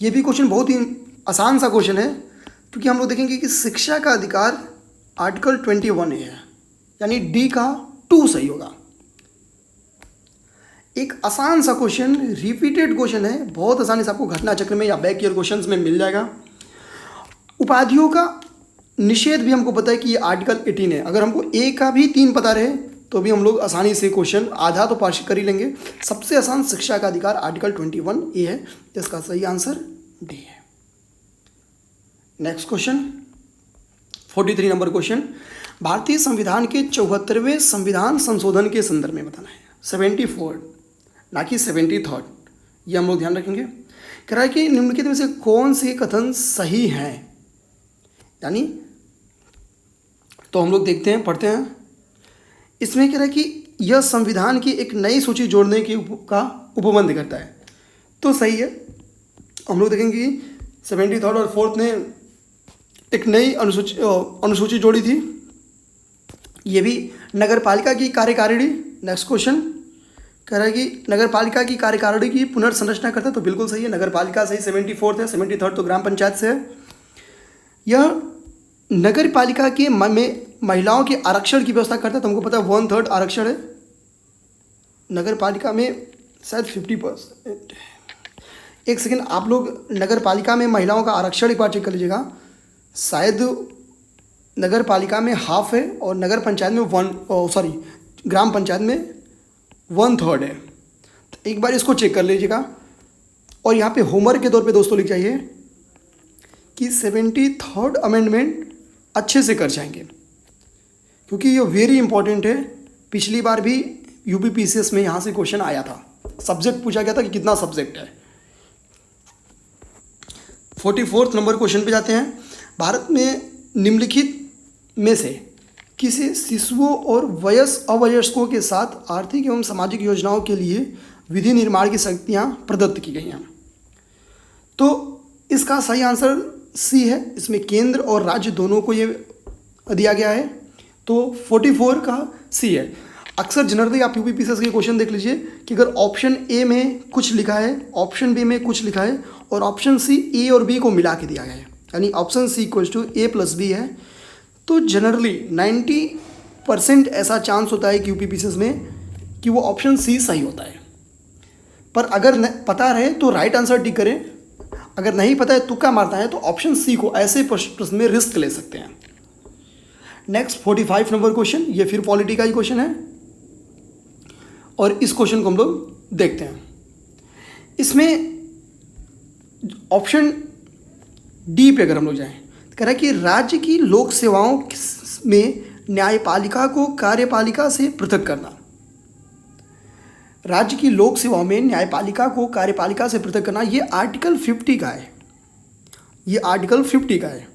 ये भी क्वेश्चन बहुत ही आसान सा क्वेश्चन है, क्योंकि हम लोग देखेंगे कि शिक्षा का अधिकार आर्टिकल 21 है, यानी डी का 2 सही होगा। एक आसान सा क्वेश्चन, रिपीटेड क्वेश्चन है, बहुत आसानी से आपको घटना चक्र में या बैक ईयर क्वेश्चंस में मिल जाएगा। उपाधियों का निषेध भी हमको पता है कि ये आर्टिकल 18 है। अगर हमको ए का भी 3 पता रहे तो भी हम लोग आसानी से क्वेश्चन आधा तो पास कर ही लेंगे। सबसे आसान शिक्षा का अधिकार आर्टिकल 21 ए है, इसका सही आंसर डी है। नेक्स्ट क्वेश्चन 43 नंबर क्वेश्चन, भारतीय संविधान के 74वें संविधान संशोधन के संदर्भ में बताना है। 74 ना कि 73, ये हम लोग ध्यान रखेंगे। कह रहा है कि निम्नलिखित में से कौन से कथन सही हैं, यानी तो हम लोग देखते हैं, पढ़ते हैं। इसमें कह रहा है कि यह संविधान की एक नई सूची जोड़ने की का उपबंध करता है, तो सही है। हम लोग देखेंगे कि 73 और 4 ने एक नई अनुसूची जोड़ी थी, ये भी नगर पालिका की कार्यकारिणी। नेक्स्ट क्वेश्चन कह रहा है कि नगर पालिका की कार्यकारिणी की पुनर्संरचना करता है, तो बिल्कुल सही है, नगर पालिका से ही 74th है, 73rd तो ग्राम पंचायत से है। यह नगर पालिका के में महिलाओं के आरक्षण की व्यवस्था करता है, तो हमको पता है 1/3 आरक्षण है नगर पालिका में, शायद 50%। एक सेकेंड, आप लोग नगर पालिका में महिलाओं का आरक्षण एक बार चेक कर लीजिएगा, शायद नगर पालिका में हाफ है और नगर पंचायत में ग्राम पंचायत में 1/3 है। तो एक बार इसको चेक कर लीजिएगा। और यहाँ पे होमवर्क के तौर पे दोस्तों लिख जाइए कि 73rd अमेंडमेंट अच्छे से कर जाएंगे, क्योंकि ये वेरी इंपॉर्टेंट है। पिछली बार भी यूपीपीसीएस में यहाँ से क्वेश्चन आया था, सब्जेक्ट पूछा गया था कि कितना सब्जेक्ट है। 44th नंबर क्वेश्चन पे जाते हैं। भारत में निम्नलिखित में से किसी शिशुओं और अवयस्कों के साथ आर्थिक एवं सामाजिक योजनाओं के लिए विधि निर्माण की शक्तियाँ प्रदत्त की गई हैं? तो इसका सही आंसर सी है। इसमें केंद्र और राज्य दोनों को ये दिया गया है, तो 44 का सी है। अक्सर जनरली आप यूपीपीसीएस के क्वेश्चन देख लीजिए कि अगर ऑप्शन ए में कुछ लिखा है, ऑप्शन बी में कुछ लिखा है और ऑप्शन सी ए और बी को मिला के दिया गया है, यानी option C equals to A plus B है, तो जनरली 90% ऐसा चांस होता है कि यूपीपीसीएस में कि वो ऑप्शन सी सही होता है। पर अगर पता रहे तो राइट आंसर टिक करें, अगर नहीं पता है तुक्का मारता है तो ऑप्शन सी को ऐसे प्रश्न में रिस्क ले सकते हैं। नेक्स्ट 45 नंबर क्वेश्चन, ये फिर पॉलिटी का ही क्वेश्चन है और इस क्वेश्चन को हम लोग देखते हैं। इसमें ऑप्शन डी पे अगर हम लोग जाएं, तो कह रहा है कि राज्य की लोक सेवाओं में न्यायपालिका को कार्यपालिका से पृथक करना। राज्य की लोक सेवाओं में न्यायपालिका को कार्यपालिका से पृथक करना, ये आर्टिकल 50 का है, ये आर्टिकल 50 का है।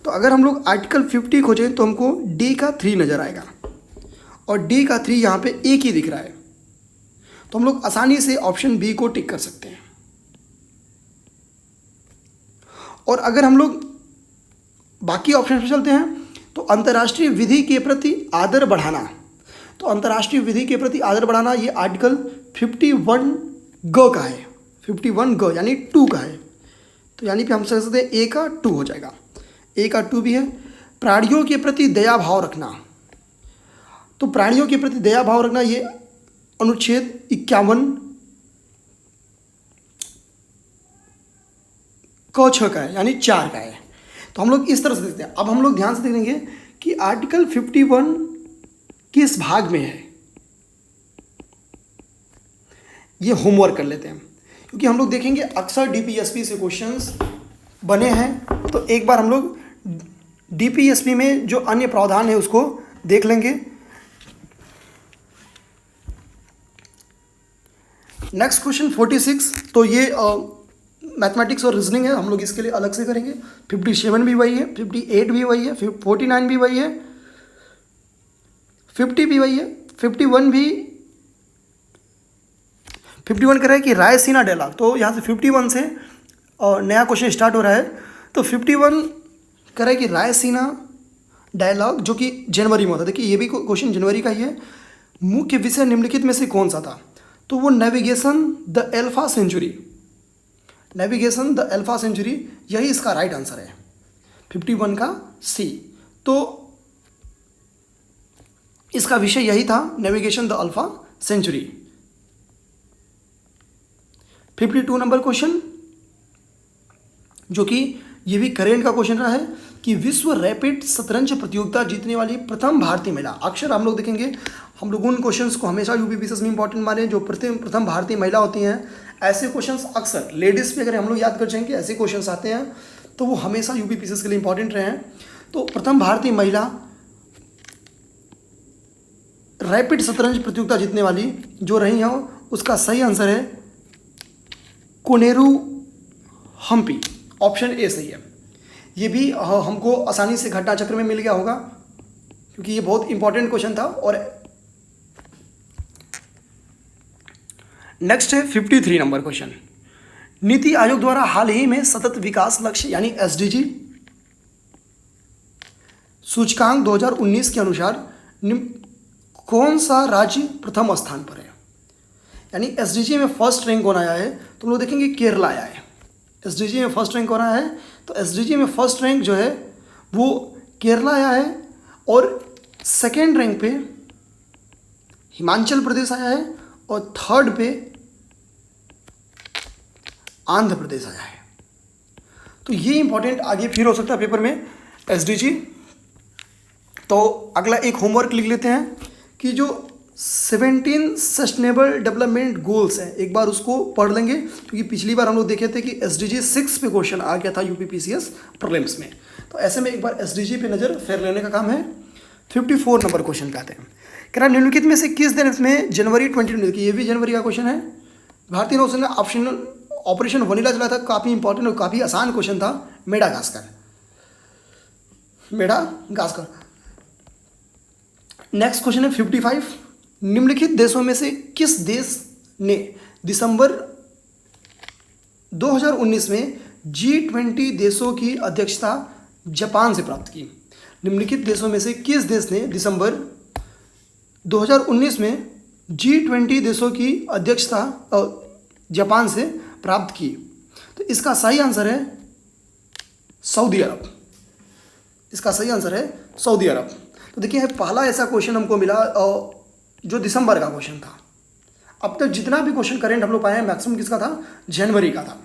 तो अगर हम लोग आर्टिकल 50 खोजें तो हमको डी का 3 नज़र आएगा और डी का 3 यहाँ पे एक ही दिख रहा है, तो हम लोग आसानी से ऑप्शन बी को टिक कर सकते हैं। और अगर हम लोग बाकी ऑप्शन पे चलते हैं तो अंतर्राष्ट्रीय विधि के प्रति आदर बढ़ाना, तो अंतर्राष्ट्रीय विधि के प्रति आदर बढ़ाना ये आर्टिकल 51 ग का है, 51 ग यानी 2 का है, तो यानी कि हम समझ सकते हैं ए का 2 हो जाएगा, ए का 2 भी है। प्राणियों के प्रति दया भाव रखना, तो प्राणियों के प्रति दया भाव रखना ये अनुच्छेद 51 क 6 का है, यानी 4 का है। तो हम लोग इस तरह से देखते हैं। अब हम लोग ध्यान से देखेंगे कि आर्टिकल 51 किस भाग में है, ये होमवर्क कर लेते हैं, क्योंकि हम लोग देखेंगे अक्सर डीपीएसपी से क्वेश्चंस बने हैं। तो एक बार हम लोग डीपीएसपी में जो अन्य प्रावधान है उसको देख लेंगे। नेक्स्ट क्वेश्चन 46, तो ये मैथमेटिक्स और रीजनिंग है, हम लोग इसके लिए अलग से करेंगे। 57 भी वही है, 58 भी वही है, 49 भी वही है, 50 भी वही है, 51 भी 51 कह रहा है कि रायसीना डायलॉग, तो यहाँ से 51 से नया क्वेश्चन स्टार्ट हो रहा है। तो 51 कह रहा है कि रायसीना डायलॉग जो कि जनवरी में होता है, देखिए ये भी क्वेश्चन जनवरी का ही है। मुख्य विषय निम्नलिखित में से कौन सा था, तो वो navigation the alpha century, navigation the alpha century, यही इसका राइट आंसर है 51 का सी। तो इसका विषय यही था, नेविगेशन द अल्फा सेंचुरी। 52 नंबर क्वेश्चन, जो कि ये भी करेंट का क्वेश्चन रहा है कि विश्व रैपिड शतरंज प्रतियोगिता जीतने वाली प्रथम भारतीय महिला। अक्सर हम लोग देखेंगे, हम लोग उन क्वेश्चंस को हमेशा यूपीपीसीएस में इंपॉर्टेंट माने जो प्रथम भारतीय महिला होती हैं। ऐसे क्वेश्चंस अक्सर लेडीज़ पे अगर हम लोग याद कर जाएंगे, ऐसे क्वेश्चंस आते हैं तो वो हमेशा यूपीपीसीएस के लिए इंपॉर्टेंट रहे हैं। तो प्रथम भारतीय महिला रैपिड शतरंज प्रतियोगिता जीतने वाली जो रही हैं, उसका सही आंसर है कोनेरू हम्पी, ऑप्शन ए सही है। ये भी हमको आसानी से घटना चक्र में मिल गया होगा, क्योंकि ये बहुत इंपॉर्टेंट क्वेश्चन था। और नेक्स्ट है 53 नंबर क्वेश्चन, नीति आयोग द्वारा हाल ही में सतत विकास लक्ष्य यानी एसडीजी सूचकांक 2019 के अनुसार कौन सा राज्य प्रथम स्थान पर है। यानी एसडीजी में फर्स्ट रैंक कौन आया है, तो हम लोग देखेंगे केरला आया है। एसडीजी में फर्स्ट रैंक कौन आया है, तो एसडीजी में फर्स्ट रैंक जो है वो केरला आया है, और सेकेंड रैंक पे हिमाचल प्रदेश आया है, और थर्ड पे आंध्र प्रदेश आया है। तो ये इंपॉर्टेंट आगे फिर हो सकता है पेपर में एसडीजी। तो अगला एक होमवर्क लिख लेते हैं कि जो 17 सस्टेनेबल डेवलपमेंट गोल्स हैं, एक बार उसको पढ़ लेंगे, क्योंकि पिछली बार हम लोग देखे थे कि एसडीजी 6 पे क्वेश्चन आ गया था यूपीपीसीएस प्रीलिम्स में। तो ऐसे में एक बार एसडीजी पे नज़र फेर लेने का काम है। 54 नंबर क्वेश्चन पे आते हैं। कह रहा निम्नलिखित में से किस दिन में जनवरी 2020 की, ये भी जनवरी का क्वेश्चन है, भारतीय नौसेना ऑप्शनल ऑपरेशन वनीला चला था। काफ़ी इंपॉर्टेंट और काफ़ी आसान क्वेश्चन था। मेडागास्कर। नेक्स्ट क्वेश्चन है 55। निम्नलिखित देशों में से किस देश ने दिसंबर 2019 में G20 देशों की अध्यक्षता जापान से प्राप्त की। निम्नलिखित देशों में से किस देश ने दिसंबर 2019 में G20 देशों की अध्यक्षता जापान से प्राप्त की। तो इसका सही आंसर है सऊदी अरब। इसका सही आंसर है सऊदी अरब। तो देखिए पहला ऐसा क्वेश्चन हमको मिला जो दिसंबर का क्वेश्चन था। अब तक जितना भी क्वेश्चन करेंट हम लोग पाए हैं मैक्सिमम किसका था, जनवरी का था।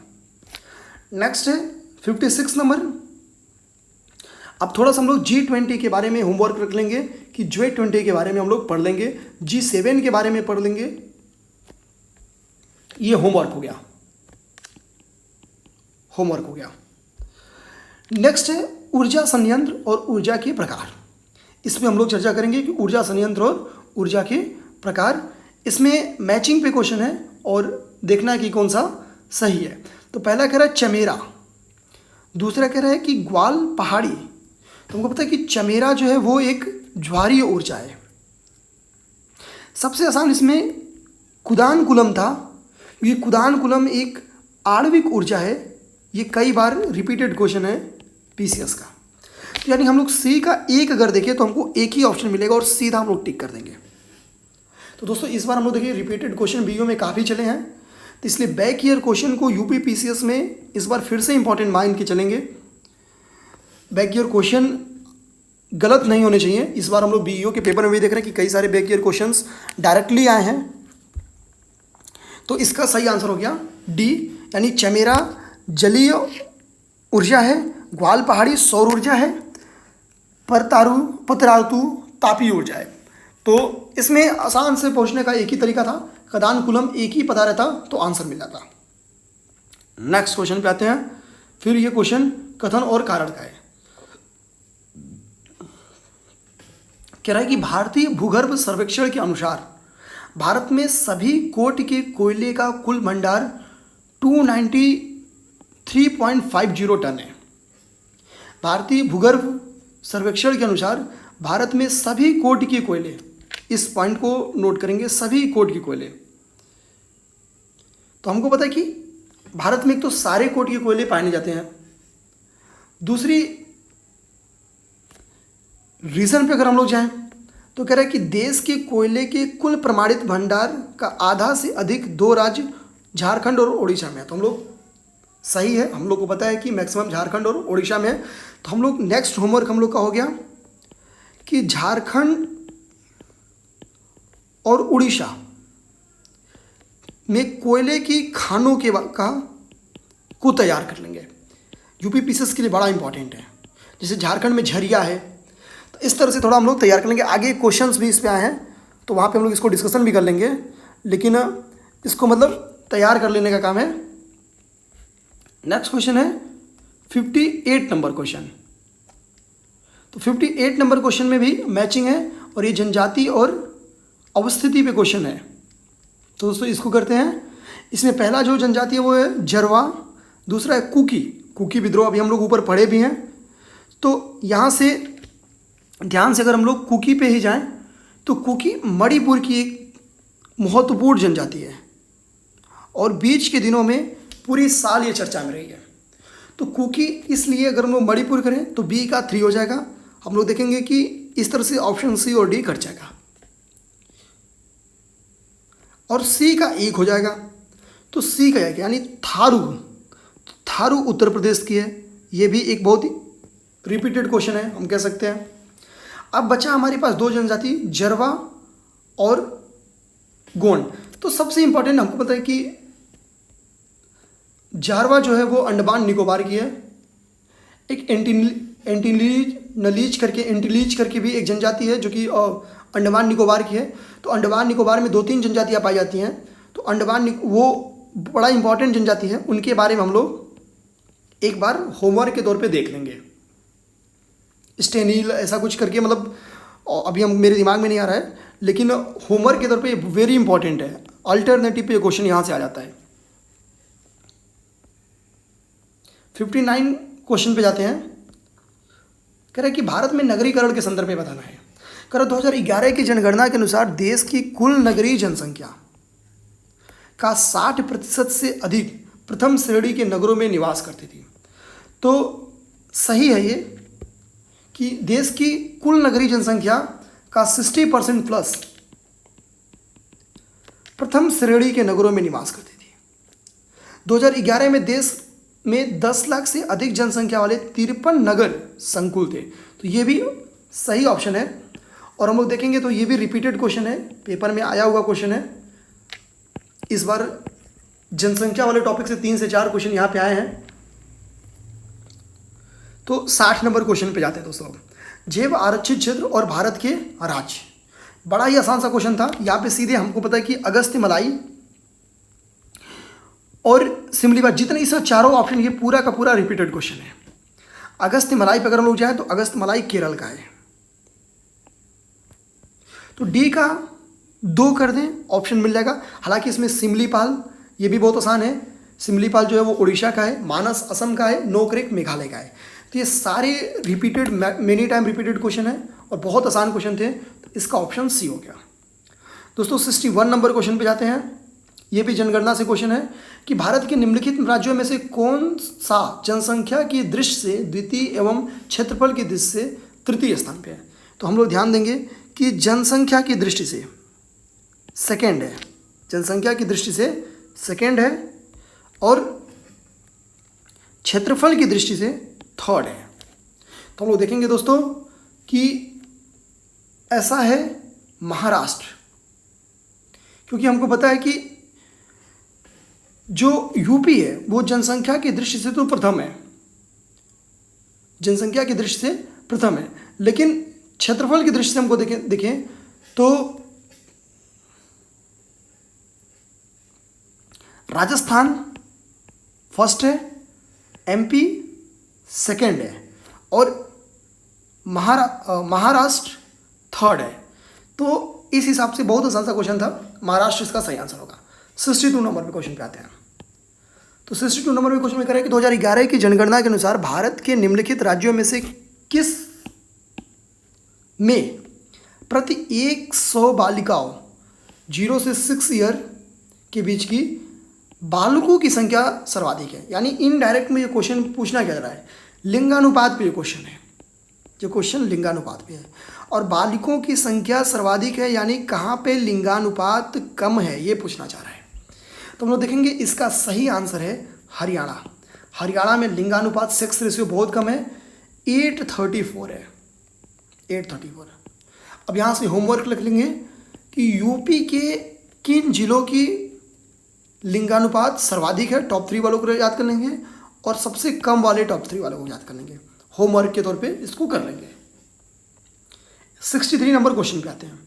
नेक्स्ट है 56 नंबर। अब थोड़ा सा हम लोग G20 के बारे में होमवर्क रख लेंगे कि G20 के बारे में हम लोग पढ़ लेंगे, G7 के बारे में पढ़ लेंगे। ये होमवर्क हो गया, होमवर्क हो गया। नेक्स्ट है ऊर्जा संयंत्र और ऊर्जा के प्रकार। इसमें हम लोग चर्चा करेंगे कि ऊर्जा संयंत्र और ऊर्जा के प्रकार। इसमें मैचिंग पे क्वेश्चन है और देखना है कि कौन सा सही है। तो पहला कह रहा है चमेरा, दूसरा कह रहा है कि ग्वाल पहाड़ी। तो हमको पता है कि चमेरा जो है वो एक ज्वारीय ऊर्जा है। सबसे आसान इसमें कुदानकुलम था, ये कुदानकुलम एक आणविक ऊर्जा है। ये कई बार रिपीटेड क्वेश्चन है पीसीएस का। तो यानी हम लोग सी का एक अगर देखें तो हमको एक ही ऑप्शन मिलेगा और सीधा हम लोग टिक कर देंगे। तो दोस्तों इस बार हम लोग देखिए रिपीटेड क्वेश्चन बीओ में काफ़ी चले हैं, तो इसलिए बैक ईयर क्वेश्चन को यूपी पीसीएस में इस बार फिर से इंपॉर्टेंट मान के चलेंगे। बैक ईयर क्वेश्चन गलत नहीं होने चाहिए। इस बार हम लोग बीईओ के पेपर में भी देख रहे हैं कि कई सारे बैक ईयर क्वेश्चंस डायरेक्टली आए हैं। तो इसका सही आंसर हो गया डी, यानी चमेरा जलीय ऊर्जा है, ग्वाल पहाड़ी सौर ऊर्जा है, पतरातु तापीय ऊर्जा है। तो इसमें आसान से पहुंचने का एक ही तरीका था, कदानकुलम एक ही पता रहता तो आंसर मिल जाता। नेक्स्ट क्वेश्चन पे आते हैं। फिर ये क्वेश्चन कथन और कारण का है। कह रहा है कि भारतीय भूगर्भ सर्वेक्षण के अनुसार भारत में सभी कोटि के कोयले का कुल भंडार 293.50 टन है। भारतीय भूगर्भ सर्वेक्षण के अनुसार भारत में सभी कोटि के कोयले, इस पॉइंट को नोट करेंगे, सभी कोटि के कोयले। तो हमको पता है कि भारत में एक तो सारे कोटि के कोयले पाए जाते हैं। दूसरी रीजन पे अगर हम लोग जाएं तो कह रहा है कि देश के कोयले के कुल प्रमाणित भंडार का आधा से अधिक दो राज्य झारखंड और ओडिशा में है। तो हम लोग सही है, हम लोग को पता है कि मैक्सिमम झारखंड और ओडिशा में है। तो हम लोग नेक्स्ट होमवर्क हम लोग का हो गया कि झारखंड और उड़ीसा में कोयले की खानों के को तैयार कर लेंगे। यूपी पीसीएस के लिए बड़ा इंपॉर्टेंट है। जैसे झारखंड में झरिया है, तो इस तरह से थोड़ा हम लोग तैयार कर लेंगे। आगे क्वेश्चंस भी इस पे आए हैं तो वहाँ पे हम लोग इसको डिस्कशन भी कर लेंगे, लेकिन इसको मतलब तैयार कर लेने का काम है। नेक्स्ट क्वेश्चन है 58 नंबर क्वेश्चन। तो 58 नंबर क्वेश्चन में भी मैचिंग है और ये जनजाति और अवस्थिति पे क्वेश्चन है। तो दोस्तों इसको करते हैं। इसमें पहला जो जनजाति है वो है जरवा, दूसरा है कुकी। कुकी विद्रोह अभी हम लोग ऊपर पढ़े भी हैं। तो यहाँ से ध्यान से अगर हम लोग कुकी पे ही जाएं तो कुकी मणिपुर की एक महत्वपूर्ण जनजाति है और बीच के दिनों में पूरी साल ये चर्चा में रही है। तो कुकी इसलिए अगर हम लोग मणिपुर करें तो बी का 3 हो जाएगा। हम लोग देखेंगे कि इस तरह से ऑप्शन सी और डी कट जाएगा। और सी का 1 हो जाएगा, तो सी का जाएगा, यानी थारू। थारू उत्तर प्रदेश की है। ये भी एक बहुत ही रिपीटेड क्वेश्चन है, हम कह सकते हैं। अब बचा हमारे पास 2 जनजाति, जरवा और गोंड। तो सबसे इंपॉर्टेंट हमको पता है कि जारवा जो है वो अंडमान निकोबार की है। एक एंटीलीज करके भी एक जनजाति है जो कि अंडमान निकोबार की है। तो अंडमान निकोबार में 2-3 जनजातियाँ पाई जाती हैं। तो वो बड़ा इंपॉर्टेंट जनजाति है, उनके बारे में हम लोग एक बार होमवर्क के तौर पे देख लेंगे। स्टेनिल ऐसा कुछ करके, मतलब अभी हम मेरे दिमाग में नहीं आ रहा है, लेकिन होमवर्क के तौर पे वेरी इंपॉर्टेंट है। अल्टरनेटिव पे क्वेश्चन यहाँ से आ जाता है। 59 क्वेश्चन पे जाते हैं। कह रहे हैं कि भारत में नगरीकरण के संदर्भ में बताना है। कह रहे 2011 की जनगणना के अनुसार देश की कुल नगरीय जनसंख्या का 60% से अधिक प्रथम श्रेणी के नगरों में निवास करती थी। तो सही है ये कि देश की कुल नगरीय जनसंख्या का 60% प्लस प्रथम श्रेणी के नगरों में निवास करती थी। 2011 में देश में 10 लाख से अधिक जनसंख्या वाले 53 नगर संकुल थे। तो ये भी सही ऑप्शन है। और हम लोग देखेंगे तो ये भी रिपीटेड क्वेश्चन है, पेपर में आया हुआ क्वेश्चन है। इस बार जनसंख्या वाले टॉपिक से 3 से 4 क्वेश्चन यहाँ पे आए हैं। तो 60 नंबर क्वेश्चन पे जाते हैं दोस्तों। जैव आरक्षित क्षेत्र और भारत के राज्य, बड़ा ही आसान सा क्वेश्चन था। यहाँ पे सीधे हमको पता है कि अगस्त्य मलाई और सिमलीपाल, जितने इस चारों ऑप्शन, ये पूरा का पूरा रिपीटेड क्वेश्चन है। अगस्त्य मलाई पे अगर हम लोग जाए तो अगस्त्य मलाई केरल का है। तो डी का 2 कर दें, ऑप्शन मिल जाएगा। हालांकि इसमें सिमलीपाल, ये भी बहुत आसान है। सिमलीपाल जो है वो उड़ीसा का है, मानस असम का है, नोकरेक मेघालय का है। तो ये सारे repeated, many time repeated question है और बहुत आसान क्वेश्चन थे। तो इसका ऑप्शन सी हो गया। दोस्तों 61 नंबर क्वेश्चन पे जाते हैं। ये भी जनगणना से क्वेश्चन है कि भारत के निम्नलिखित राज्यों में से कौन सा जनसंख्या की दृष्टि से द्वितीय एवं क्षेत्रफल की दृष्टि से तृतीय स्थान पे है। तो हम लोग ध्यान देंगे कि जनसंख्या की दृष्टि से सेकेंड है, जनसंख्या की दृष्टि से सेकेंड है और क्षेत्रफल की दृष्टि से थर्ड है। तो हम लोग देखेंगे दोस्तों कि ऐसा है महाराष्ट्र, क्योंकि हमको पता है कि जो यूपी है वो जनसंख्या की दृष्टि से तो प्रथम है, जनसंख्या की दृष्टि से प्रथम है, लेकिन क्षेत्रफल की दृष्टि से हमको देखें तो राजस्थान फर्स्ट है, एमपी सेकंड है और महाराष्ट्र थर्ड है। तो इस हिसाब से बहुत आसान सा क्वेश्चन था, महाराष्ट्र इसका सही आंसर होगा। 62 नंबर पे क्वेश्चन पे आते हैं। तो 62 नंबर पे क्वेश्चन में कह रहे हैं कि 2011 की जनगणना के अनुसार भारत के निम्नलिखित राज्यों में से किस में प्रति 100 बालिकाओं 0 से 6 ईयर के बीच की बालकों की संख्या सर्वाधिक है। यानी इनडायरेक्ट में ये क्वेश्चन पूछना क्या रहा है, लिंगानुपात पे ये क्वेश्चन है, जो क्वेश्चन लिंगानुपात पे है और बालिकों की संख्या सर्वाधिक है, यानी कहाँ पे लिंगानुपात कम है ये पूछना चाह रहा है। तो हम लोग देखेंगे इसका सही आंसर है हरियाणा। हरियाणा में लिंगानुपात सेक्स रेशियो बहुत कम है, 834 है, 834। अब यहाँ से होमवर्क लिख लेंगे कि यूपी के किन जिलों की लिंगानुपात सर्वाधिक है, टॉप 3 वालों को याद कर लेंगे और सबसे कम वाले टॉप 3 वालों को याद कर लेंगे। होमवर्क के तौर पे इसको कर लेंगे। 63 नंबर क्वेश्चन पे आते हैं।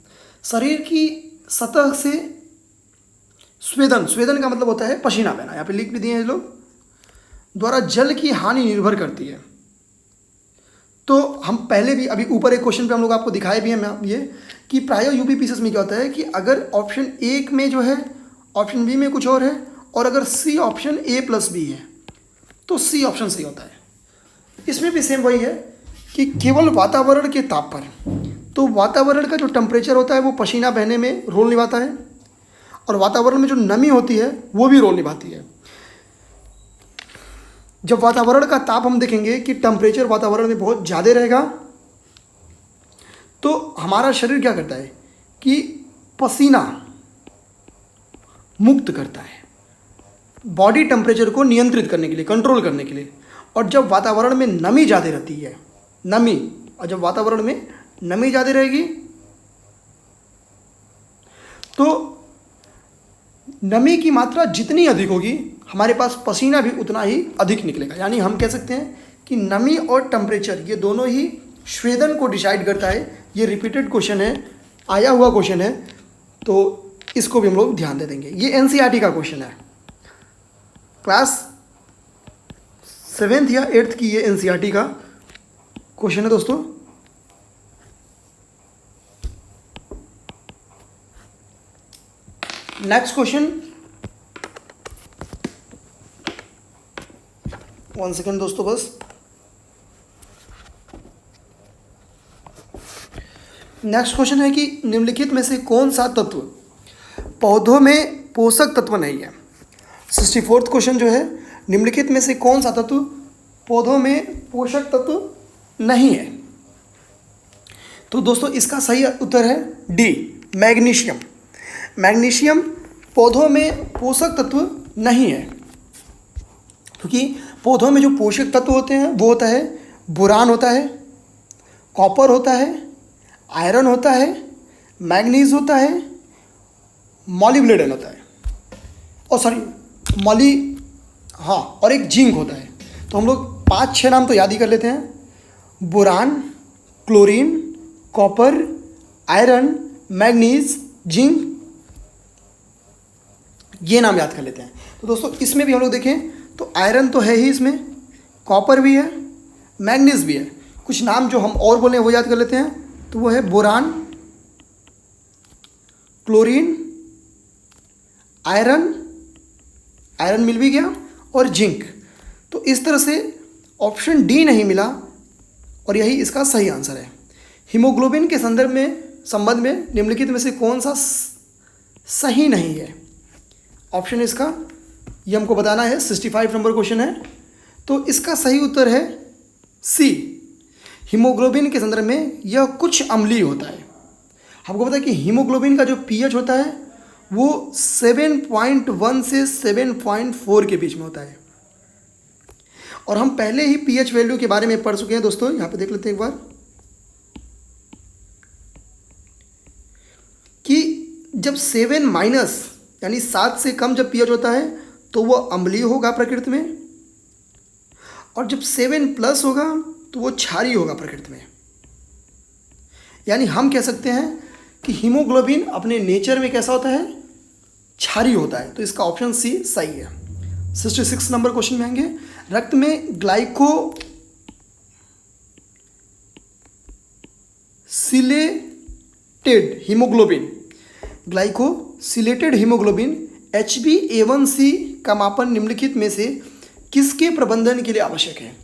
शरीर की सतह से स्वेदन, स्वेदन का मतलब होता है पसीना बहना, यहाँ पे लिख भी दिए हैं लोग, द्वारा जल की हानि निर्भर करती है। तो हम पहले भी अभी ऊपर एक क्वेश्चन पे हम लोग आपको दिखाए भी हैं ये कि प्राय यूपीपीसीएस में क्या होता है कि अगर ऑप्शन 1 में जो है, ऑप्शन बी में कुछ और है और अगर सी ऑप्शन A+B है तो सी ऑप्शन सही होता है। इसमें भी सेम वही है कि केवल वातावरण के ताप पर, तो वातावरण का जो टेम्परेचर होता है वो पसीना बहने में रोल निभाता है और वातावरण में जो नमी होती है वो भी रोल निभाती है। जब वातावरण का ताप हम देखेंगे कि टेम्परेचर वातावरण में बहुत ज़्यादा रहेगा तो हमारा शरीर क्या करता है कि पसीना मुक्त करता है, बॉडी टेम्परेचर को नियंत्रित करने के लिए, कंट्रोल करने के लिए। और जब वातावरण में नमी ज़्यादा रहती है, नमी, और जब वातावरण में नमी ज़्यादा रहेगी तो नमी की मात्रा जितनी अधिक होगी हमारे पास पसीना भी उतना ही अधिक निकलेगा। यानी हम कह सकते हैं कि नमी और टेम्परेचर ये दोनों ही स्वेदन को डिसाइड करता है। ये रिपीटेड क्वेश्चन है, आया हुआ क्वेश्चन है, तो इसको भी हम लोग ध्यान दे देंगे। ये एनसीईआरटी का क्वेश्चन है, क्लास 7th या 8th की ये एनसीईआरटी का क्वेश्चन है दोस्तों। नेक्स्ट क्वेश्चन, 1 सेकेंड दोस्तों बस। नेक्स्ट क्वेश्चन है कि निम्नलिखित में से कौन सा तत्व पौधों में पोषक तत्व नहीं है। 64th क्वेश्चन जो है, निम्नलिखित में से कौन सा तत्व पौधों में पोषक तत्व नहीं है। तो दोस्तों इसका सही उत्तर है डी, मैग्नीशियम। मैग्नीशियम पौधों में पोषक तत्व नहीं है, क्योंकि पौधों में जो पोषक तत्व होते हैं वो होता है बोरान होता है, कॉपर होता है, आयरन होता है, मैग्नीज होता है, मॉलिब्डेनम होता है, और और एक जिंक होता है। तो हम लोग 5-6 नाम तो याद ही कर लेते हैं, boron, chlorine, copper, iron, manganese, zinc, ये नाम याद कर लेते हैं। तो दोस्तों इसमें भी हम लोग देखें तो आयरन तो है ही, इसमें कॉपर भी है, मैग्नीज भी है। कुछ नाम जो हम और बोले वो याद कर लेते हैं, तो वो है बोरान, क्लोरीन, आयरन मिल भी गया, और जिंक। तो इस तरह से ऑप्शन डी नहीं मिला और यही इसका सही आंसर है। हीमोग्लोबिन के संबंध में निम्नलिखित में से कौन सा सही नहीं है। ऑप्शन इसका ये हमको बताना है, 65 नंबर क्वेश्चन है। तो इसका सही उत्तर है सी, हीमोग्लोबिन के संदर्भ में यह कुछ अम्लीय होता है। हमको पता है कि हीमोग्लोबिन का जो पीएच होता है वो 7.1 से 7.4 के बीच में होता है, और हम पहले ही पीएच वैल्यू के बारे में पढ़ चुके हैं दोस्तों। यहाँ पे देख लेते हैं एक बार कि जब 7- यानी 7 से कम जब पीएच होता है तो वो अम्लीय होगा प्रकृति में, और जब 7+ होगा तो वो क्षारीय होगा प्रकृति में। यानी हम कह सकते हैं कि हीमोग्लोबिन अपने नेचर में कैसा होता है, क्षारीय होता है। तो इसका ऑप्शन सी सही है। 66 नंबर क्वेश्चन में आएंगे, रक्त में ग्लाइकोसिलेटेड हीमोग्लोबिन HbA1c का मापन निम्नलिखित में से किसके प्रबंधन के लिए आवश्यक है।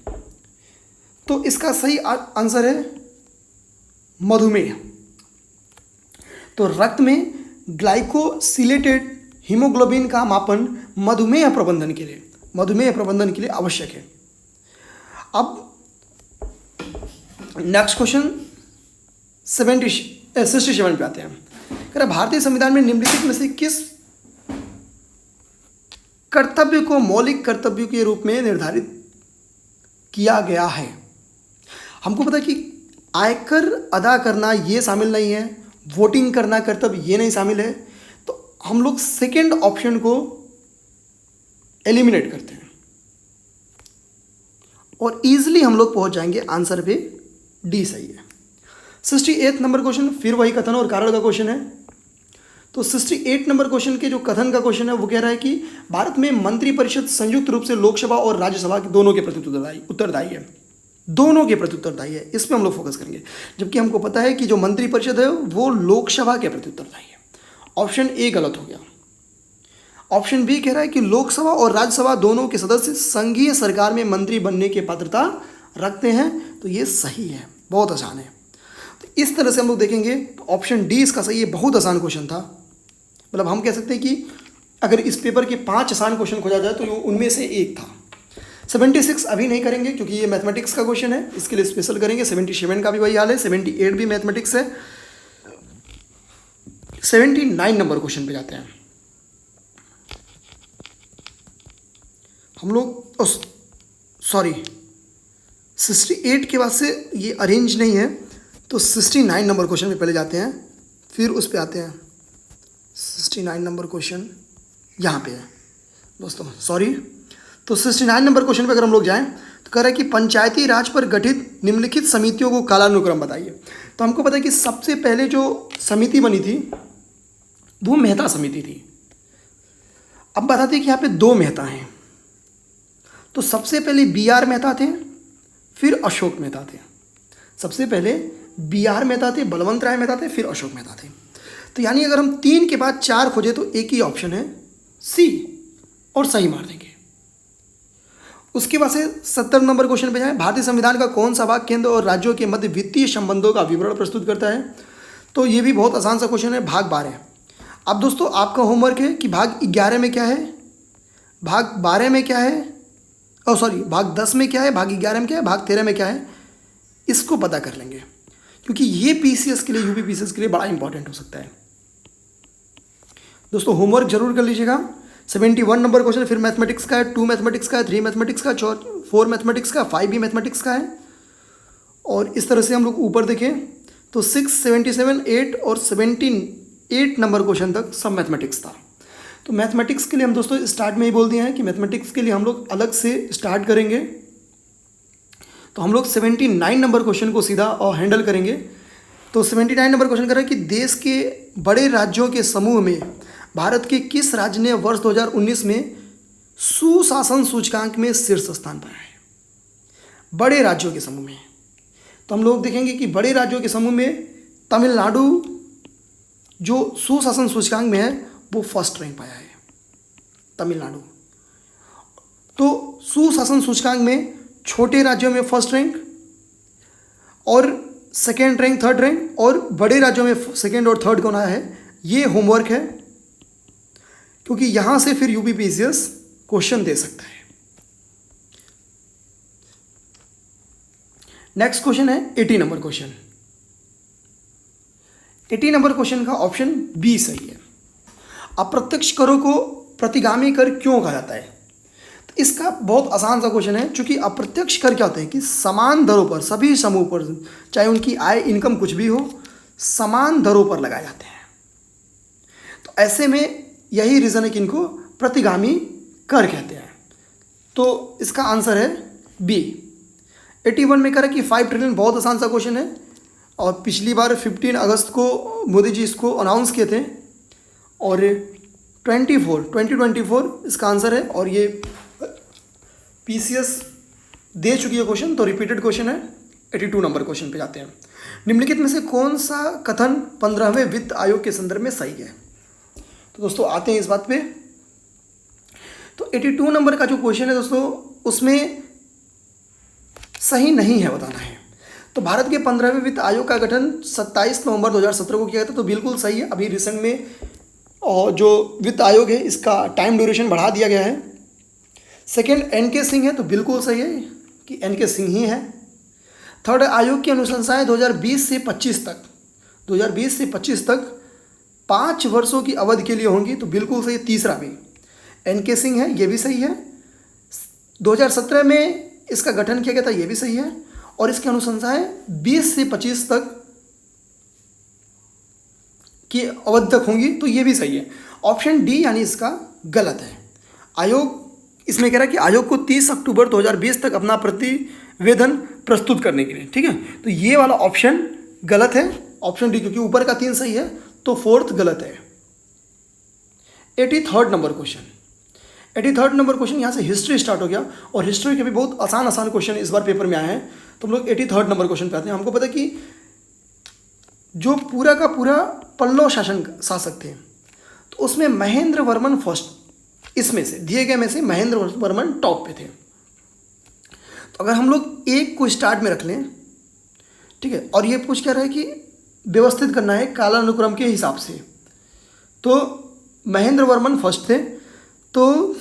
तो इसका सही आंसर है मधुमेह। तो रक्त में ग्लाइकोसिलेटेड हीमोग्लोबिन का मापन मधुमेह प्रबंधन के लिए आवश्यक है। अब नेक्स्ट क्वेश्चन 67 पे आते हैं। कह रहा भारतीय संविधान में निम्नलिखित में से किस कर्तव्य को मौलिक कर्तव्य के रूप में निर्धारित किया गया है। हमको पता है कि आयकर अदा करना ये शामिल नहीं है, वोटिंग करना कर्तव्य ये नहीं शामिल है, तो हम लोग सेकेंड ऑप्शन को एलिमिनेट करते हैं और इजीली हम लोग पहुंच जाएंगे आंसर पे, डी सही है। 68 नंबर क्वेश्चन फिर वही कथन और कारण का क्वेश्चन है। तो 68 नंबर क्वेश्चन के जो कथन का क्वेश्चन है वो कह रहा है कि भारत में मंत्रिपरिषद संयुक्त रूप से लोकसभा और राज्यसभा दोनों के प्रति उत्तरदायी है, दोनों के प्रति उत्तरदायी है। इस पर हम लोग फोकस करेंगे, जबकि हमको पता है कि जो मंत्रिपरिषद है वो लोकसभा के प्रति उत्तरदायी है। ऑप्शन ए गलत हो गया। ऑप्शन बी कह रहा है कि लोकसभा और राज्यसभा दोनों के सदस्य संघीय सरकार में मंत्री बनने की पात्रता रखते हैं। तो ये सही है, बहुत आसान है। तो इस तरह से हम लोग देखेंगे तो ऑप्शन डी इसका सही है। बहुत आसान क्वेश्चन था, मतलब हम कह सकते हैं कि अगर इस पेपर के 5 आसान क्वेश्चन खोजा जाए तो उनमें से एक था। 76 अभी नहीं करेंगे क्योंकि ये मैथमेटिक्स का क्वेश्चन है, इसके लिए स्पेशल करेंगे। 77 का भी वही हाल है, 78 भी मैथमेटिक्स है। 79 नंबर क्वेश्चन पे जाते हैं। हम लोग सॉरी 68 के बाद से ये अरेंज नहीं है, तो 69 नंबर क्वेश्चन पे पहले जाते हैं, फिर उस पे आते हैं। 69 नंबर क्वेश्चन यहाँ पे है दोस्तों, सॉरी। तो 69 नंबर क्वेश्चन पे अगर हम लोग जाएं तो कह रहा है कि पंचायती राज पर गठित निम्नलिखित समितियों को कालानुक्रम बताइए। तो हमको पता है कि सबसे पहले जो समिति बनी थी वो मेहता समिति थी। अब बताते हैं कि यहाँ पे 2 मेहता हैं। तो सबसे पहले BR मेहता थे, फिर अशोक मेहता थे। सबसे पहले BR मेहता थे, बलवंत राय मेहता थे, फिर अशोक मेहता थे। तो यानी अगर हम 3 के बाद 4 खोजें तो एक ही ऑप्शन है C, और सही मार देंगे। उसके बाद से 70 नंबर क्वेश्चन पे जाए। भारतीय संविधान का कौन सा भाग केंद्र और राज्यों के मध्य वित्तीय संबंधों का विवरण प्रस्तुत करता है? तो ये भी बहुत आसान सा क्वेश्चन है, भाग 12। अब दोस्तों आपका होमवर्क है कि भाग 11 में क्या है, भाग 12 में क्या है, भाग 10 में क्या है, भाग 11 में क्या है, भाग 13 में क्या है, इसको पता कर लेंगे, क्योंकि ये PCS के लिए, UP PCS के लिए बड़ा इंपॉर्टेंट हो सकता है। दोस्तों होमवर्क जरूर कर लीजिएगा। 71 नंबर क्वेश्चन फिर मैथमेटिक्स का है, 2 मैथमेटिक्स का है, 3 मैथमेटिक्स का, 4 मैथमेटिक्स का, 5 भी मैथमेटिक्स का है। और इस तरह से हम लोग ऊपर देखें तो 6, 77, 8 और 78 नंबर क्वेश्चन तक सब मैथमेटिक्स था। तो मैथमेटिक्स के लिए हम दोस्तों स्टार्ट में ही बोल दिए हैं कि मैथमेटिक्स के लिए हम लोग अलग से स्टार्ट करेंगे। तो हम लोग 79 नंबर क्वेश्चन को सीधा और हैंडल करेंगे। तो 79 नंबर क्वेश्चन कर रहा है कि देश के बड़े राज्यों के समूह में भारत के किस राज्य ने वर्ष 2019 में सुशासन सूचकांक में शीर्ष स्थान पाया है? बड़े राज्यों के समूह में। तो हम लोग देखेंगे कि बड़े राज्यों के समूह में तमिलनाडु जो सुशासन सूचकांक में है वो फर्स्ट रैंक पाया है, तमिलनाडु। तो सुशासन सूचकांक में छोटे राज्यों में फर्स्ट रैंक और सेकेंड रैंक, थर्ड रैंक, और बड़े राज्यों में सेकेंड और थर्ड कौन आया है, ये होमवर्क है, क्योंकि यहां से फिर UP PCS क्वेश्चन दे सकता है। नेक्स्ट क्वेश्चन है 80 नंबर क्वेश्चन। 80 नंबर क्वेश्चन का ऑप्शन B सही है। अप्रत्यक्ष करों को प्रतिगामी कर क्यों कहा जाता है? तो इसका बहुत आसान सा क्वेश्चन है, क्योंकि अप्रत्यक्ष कर क्या होते हैं कि समान दरों पर सभी समूह पर, चाहे उनकी आय इनकम कुछ भी हो, समान दरों पर लगाए जाते हैं। तो ऐसे में यही रीज़न है कि इनको प्रतिगामी कर कहते हैं। तो इसका आंसर है B। 81 में करें कि 5 ट्रिलियन, बहुत आसान सा क्वेश्चन है, और पिछली बार 15 अगस्त को मोदी जी इसको अनाउंस किए थे, और 2024 इसका आंसर है। और ये PCS दे चुकी है क्वेश्चन, तो रिपीटेड क्वेश्चन है। 82 नंबर क्वेश्चन पे जाते हैं। निम्नलिखित में से कौन सा कथन 15वें वित्त आयोग के संदर्भ में सही है? तो दोस्तों आते हैं इस बात पे। तो 82 नंबर का जो क्वेश्चन है दोस्तों, उसमें सही नहीं है बताना है। तो भारत के 15वें वित्त आयोग का गठन 27 नवंबर 2017 को किया गया था, तो बिल्कुल सही है। अभी रिसेंट में और जो वित्त आयोग है इसका टाइम ड्यूरेशन बढ़ा दिया गया है। सेकेंड NK सिंह है, तो बिल्कुल सही है कि NK सिंह ही है। थर्ड, आयोग की अनुशंसाएं 2020 से 25 तक 5 वर्षों की अवधि के लिए होंगी, तो बिल्कुल सही। तीसरा भी NK सिंह है, ये भी सही है। 2017 में इसका गठन किया गया था, ये भी सही है। और इसकी अनुशंसाएं 20 से 25 तक की अवधि तक होंगी, तो ये भी सही है। ऑप्शन D यानी इसका गलत है। आयोग इसमें कह रहा है कि आयोग को 30 अक्टूबर 2020 तक अपना प्रतिवेदन प्रस्तुत करने के लिए, ठीक है। तो ये वाला ऑप्शन गलत है, ऑप्शन D, क्योंकि ऊपर का 3 सही है, तो 4th गलत है। 83rd number question. 83rd number question, यहाँ से हिस्ट्री स्टार्ट हो गया, और हिस्ट्री के भी बहुत आसान क्वेश्चन इस बार पेपर में आए हैं। तो हम लोग 83rd नंबर क्वेश्चन पे आते हैं। हमको पता है कि जो पूरा का पूरा पल्लव शासक थे, तो उसमें महेंद्र वर्मन फर्स्ट, इसमें से दिए गए में से महेंद्र वर्मन टॉप पे थे। तो अगर हम लोग एक को स्टार्ट में रख लें, ठीक है, और ये पूछ क्या रहा है कि व्यवस्थित करना है कालानुक्रम के हिसाब से, तो महेंद्र वर्मन फर्स्ट थे। तो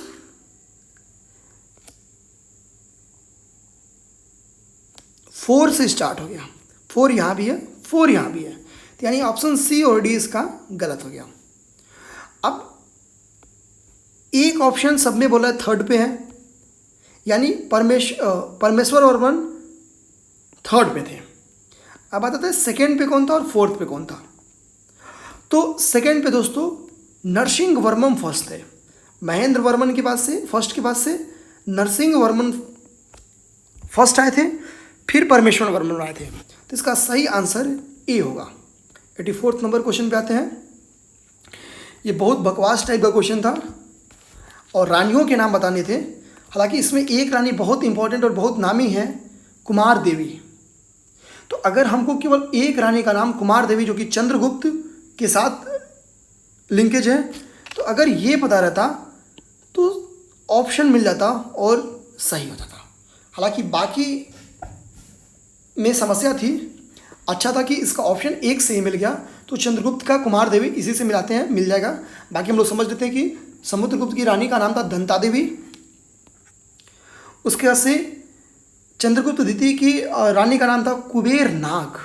फोर से स्टार्ट हो गया, 4 यहाँ भी है, 4 यहाँ भी है, तो यानी ऑप्शन C और D इसका गलत हो गया। अब एक ऑप्शन सब में बोला है 3rd पे है, यानी परमेश्वर वर्मन थर्ड पे थे। अब बताते हैं सेकेंड पे कौन था और फोर्थ पे कौन था। तो सेकेंड पे दोस्तों नरसिंह वर्मन फर्स्ट थे। महेंद्र वर्मन के पास से फर्स्ट के पास से नरसिंह वर्मन फर्स्ट आए थे, फिर परमेश्वर वर्मन आए थे। तो इसका सही आंसर ए होगा। 84 नंबर क्वेश्चन पे आते हैं। ये बहुत बकवास टाइप का क्वेश्चन था और रानियों के नाम बताने थे। हालांकि इसमें एक रानी बहुत इंपॉर्टेंट और बहुत नामी है, कुमार देवी। तो अगर हमको केवल एक रानी का नाम कुमार देवी जो कि चंद्रगुप्त के साथ लिंकेज है, तो अगर ये पता रहता तो ऑप्शन मिल जाता और सही हो जाता। हालांकि बाकी में समस्या थी, अच्छा था कि इसका ऑप्शन एक से ही मिल गया। तो चंद्रगुप्त का कुमार देवी इसी से मिलाते हैं, मिल जाएगा। बाकी हम लोग समझ लेते हैं कि समुद्रगुप्त की रानी का नाम था दंता देवी, उसके बाद से चंद्रगुप्त द्वितीय की रानी का नाम था कुबेर नाग,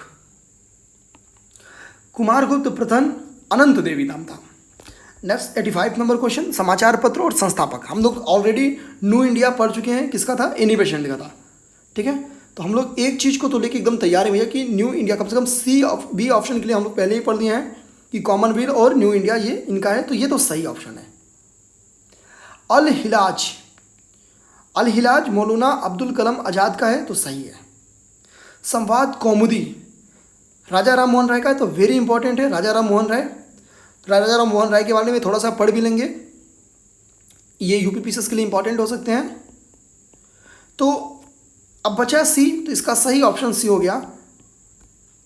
कुमारगुप्त प्रथम अनंत देवी नाम था। नेक्स्ट 85 नंबर क्वेश्चन, समाचार पत्र और संस्थापक। हम लोग ऑलरेडी न्यू इंडिया पढ़ चुके हैं, किसका था, एनी बेसेंट का था। ठीक है, तो हम लोग एक चीज़ को तो लेके एकदम तैयार है भैया कि न्यू इंडिया कम से कम बी ऑप्शन के लिए हम लोग पहले ही पढ़ दिए हैं कि कॉमनवेल्थ और न्यू इंडिया ये इनका है, तो ये तो सही ऑप्शन है। अल हिलाज मौलाना अब्दुल कलाम आज़ाद का है, तो सही है। संवाद कौमुदी राजा राम मोहन राय का है, तो वेरी इंपॉर्टेंट है राजा राम मोहन राय। राजा राम मोहन राय के बारे में थोड़ा सा पढ़ भी लेंगे, ये यूपीपीसीएस के लिए इंपॉर्टेंट हो सकते हैं। तो अब बचा सी, तो इसका सही ऑप्शन सी हो गया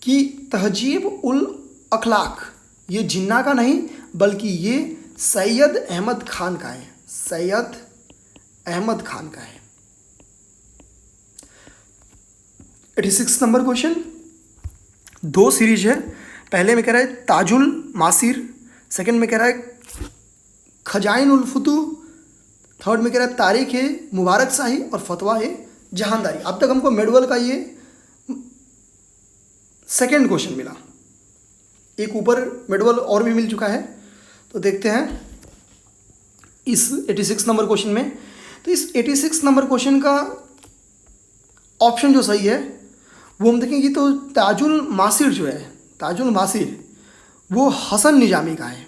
कि तहजीब उल अखलाक, ये जिन्ना का नहीं बल्कि ये सैयद अहमद खान का है, सैयद अहमद खान का है। 86 नंबर क्वेश्चन, दो सीरीज है। पहले में कह रहा है ताजुल मासिर, सेकंड में कह रहा है खजाइन उल फुतू, थर्ड में कह रहा है तारीख है मुबारक शाही और फतवा है जहानदारी। अब तक हमको मेडवल का ये सेकंड क्वेश्चन मिला, एक ऊपर मेडवल और भी मिल चुका है। तो देखते हैं इस 86 नंबर क्वेश्चन में। तो इस 86 नंबर क्वेश्चन का ऑप्शन जो सही है वो हम देखेंगे तो ताजुल मासिर जो है, ताजुल मासिर वो हसन निजामी का है,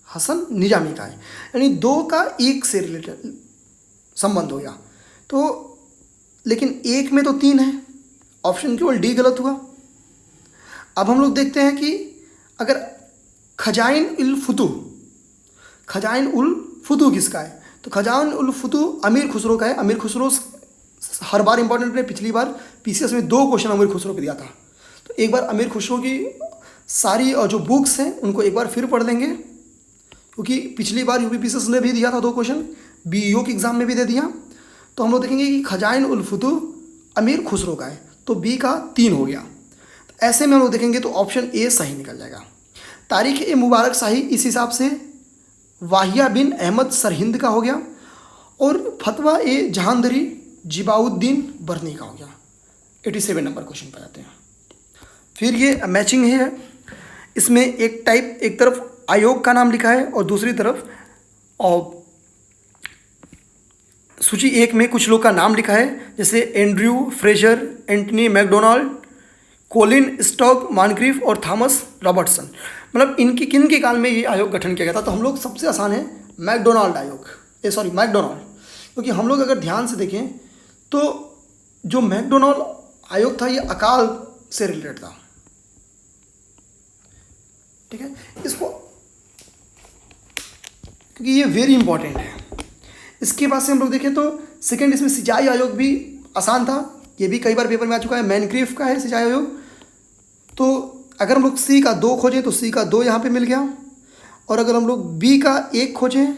हसन निजामी का है। यानी दो का एक से रिलेटेड संबंध हो गया। तो लेकिन एक में तो तीन है, ऑप्शन केवल डी गलत हुआ। अब हम लोग देखते हैं कि अगर खजाइन उल फुतू, खजाइन उल फुतू किसका है, तो खजाइन उल फुतू अमीर खुसरो का है। अमीर खुसरो हर बार इंपॉर्टेंट है, पिछली बार पीसीएस में 2 क्वेश्चन अमीर खुसरो पे दिया था। तो एक बार अमीर खुसरो की सारी जो बुक्स हैं उनको एक बार फिर पढ़ लेंगे, क्योंकि पिछली बार यूपीपीसीएस ने भी दिया था 2 क्वेश्चन, बीईओ के एग्जाम में भी दे दिया। तो हम लोग देखेंगे कि खजाइन उल फुतू अमीर खुसरो का है, तो बी का 3 हो गया। तो ऐसे में हम लोग देखेंगे तो ऑप्शन ए सही निकल जाएगा। तारीख ए मुबारक शाही इस हिसाब से वाहिया बिन अहमद सरहिंद का हो गया, और फतवा ए जहांदरी जिबाउद्दीन बरनी का हो गया। 87 नंबर क्वेश्चन पर जाते हैं। फिर ये मैचिंग है, इसमें एक तरफ आयोग का नाम लिखा है और दूसरी तरफ और सूची 1 में कुछ लोग का नाम लिखा है, जैसे Andrew Fraser, Antony Macdonald, Colin Stock Moncrieff और थॉमस रॉबर्टसन। मतलब इनकी किन के काल में ये आयोग गठन किया गया था, तो हम लोग सबसे आसान है मैकडोनाल्ड आयोग, मैकडोनाल्ड। क्योंकि हम लोग अगर ध्यान से देखें तो जो मैकडोनाल्ड आयोग था ये अकाल से रिलेटेड था। ठीक है, इसको क्योंकि ये वेरी इंपॉर्टेंट है। इसके बाद से हम लोग देखें तो सेकंड इसमें सिंचाई आयोग भी आसान था, ये भी कई बार पेपर में आ चुका है, मैनक्रीफ का है सिंचाई आयोग। तो अगर हम लोग सी का 2 खोजें तो सी का 2 यहाँ पे मिल गया, और अगर हम लोग बी का 1 खोजें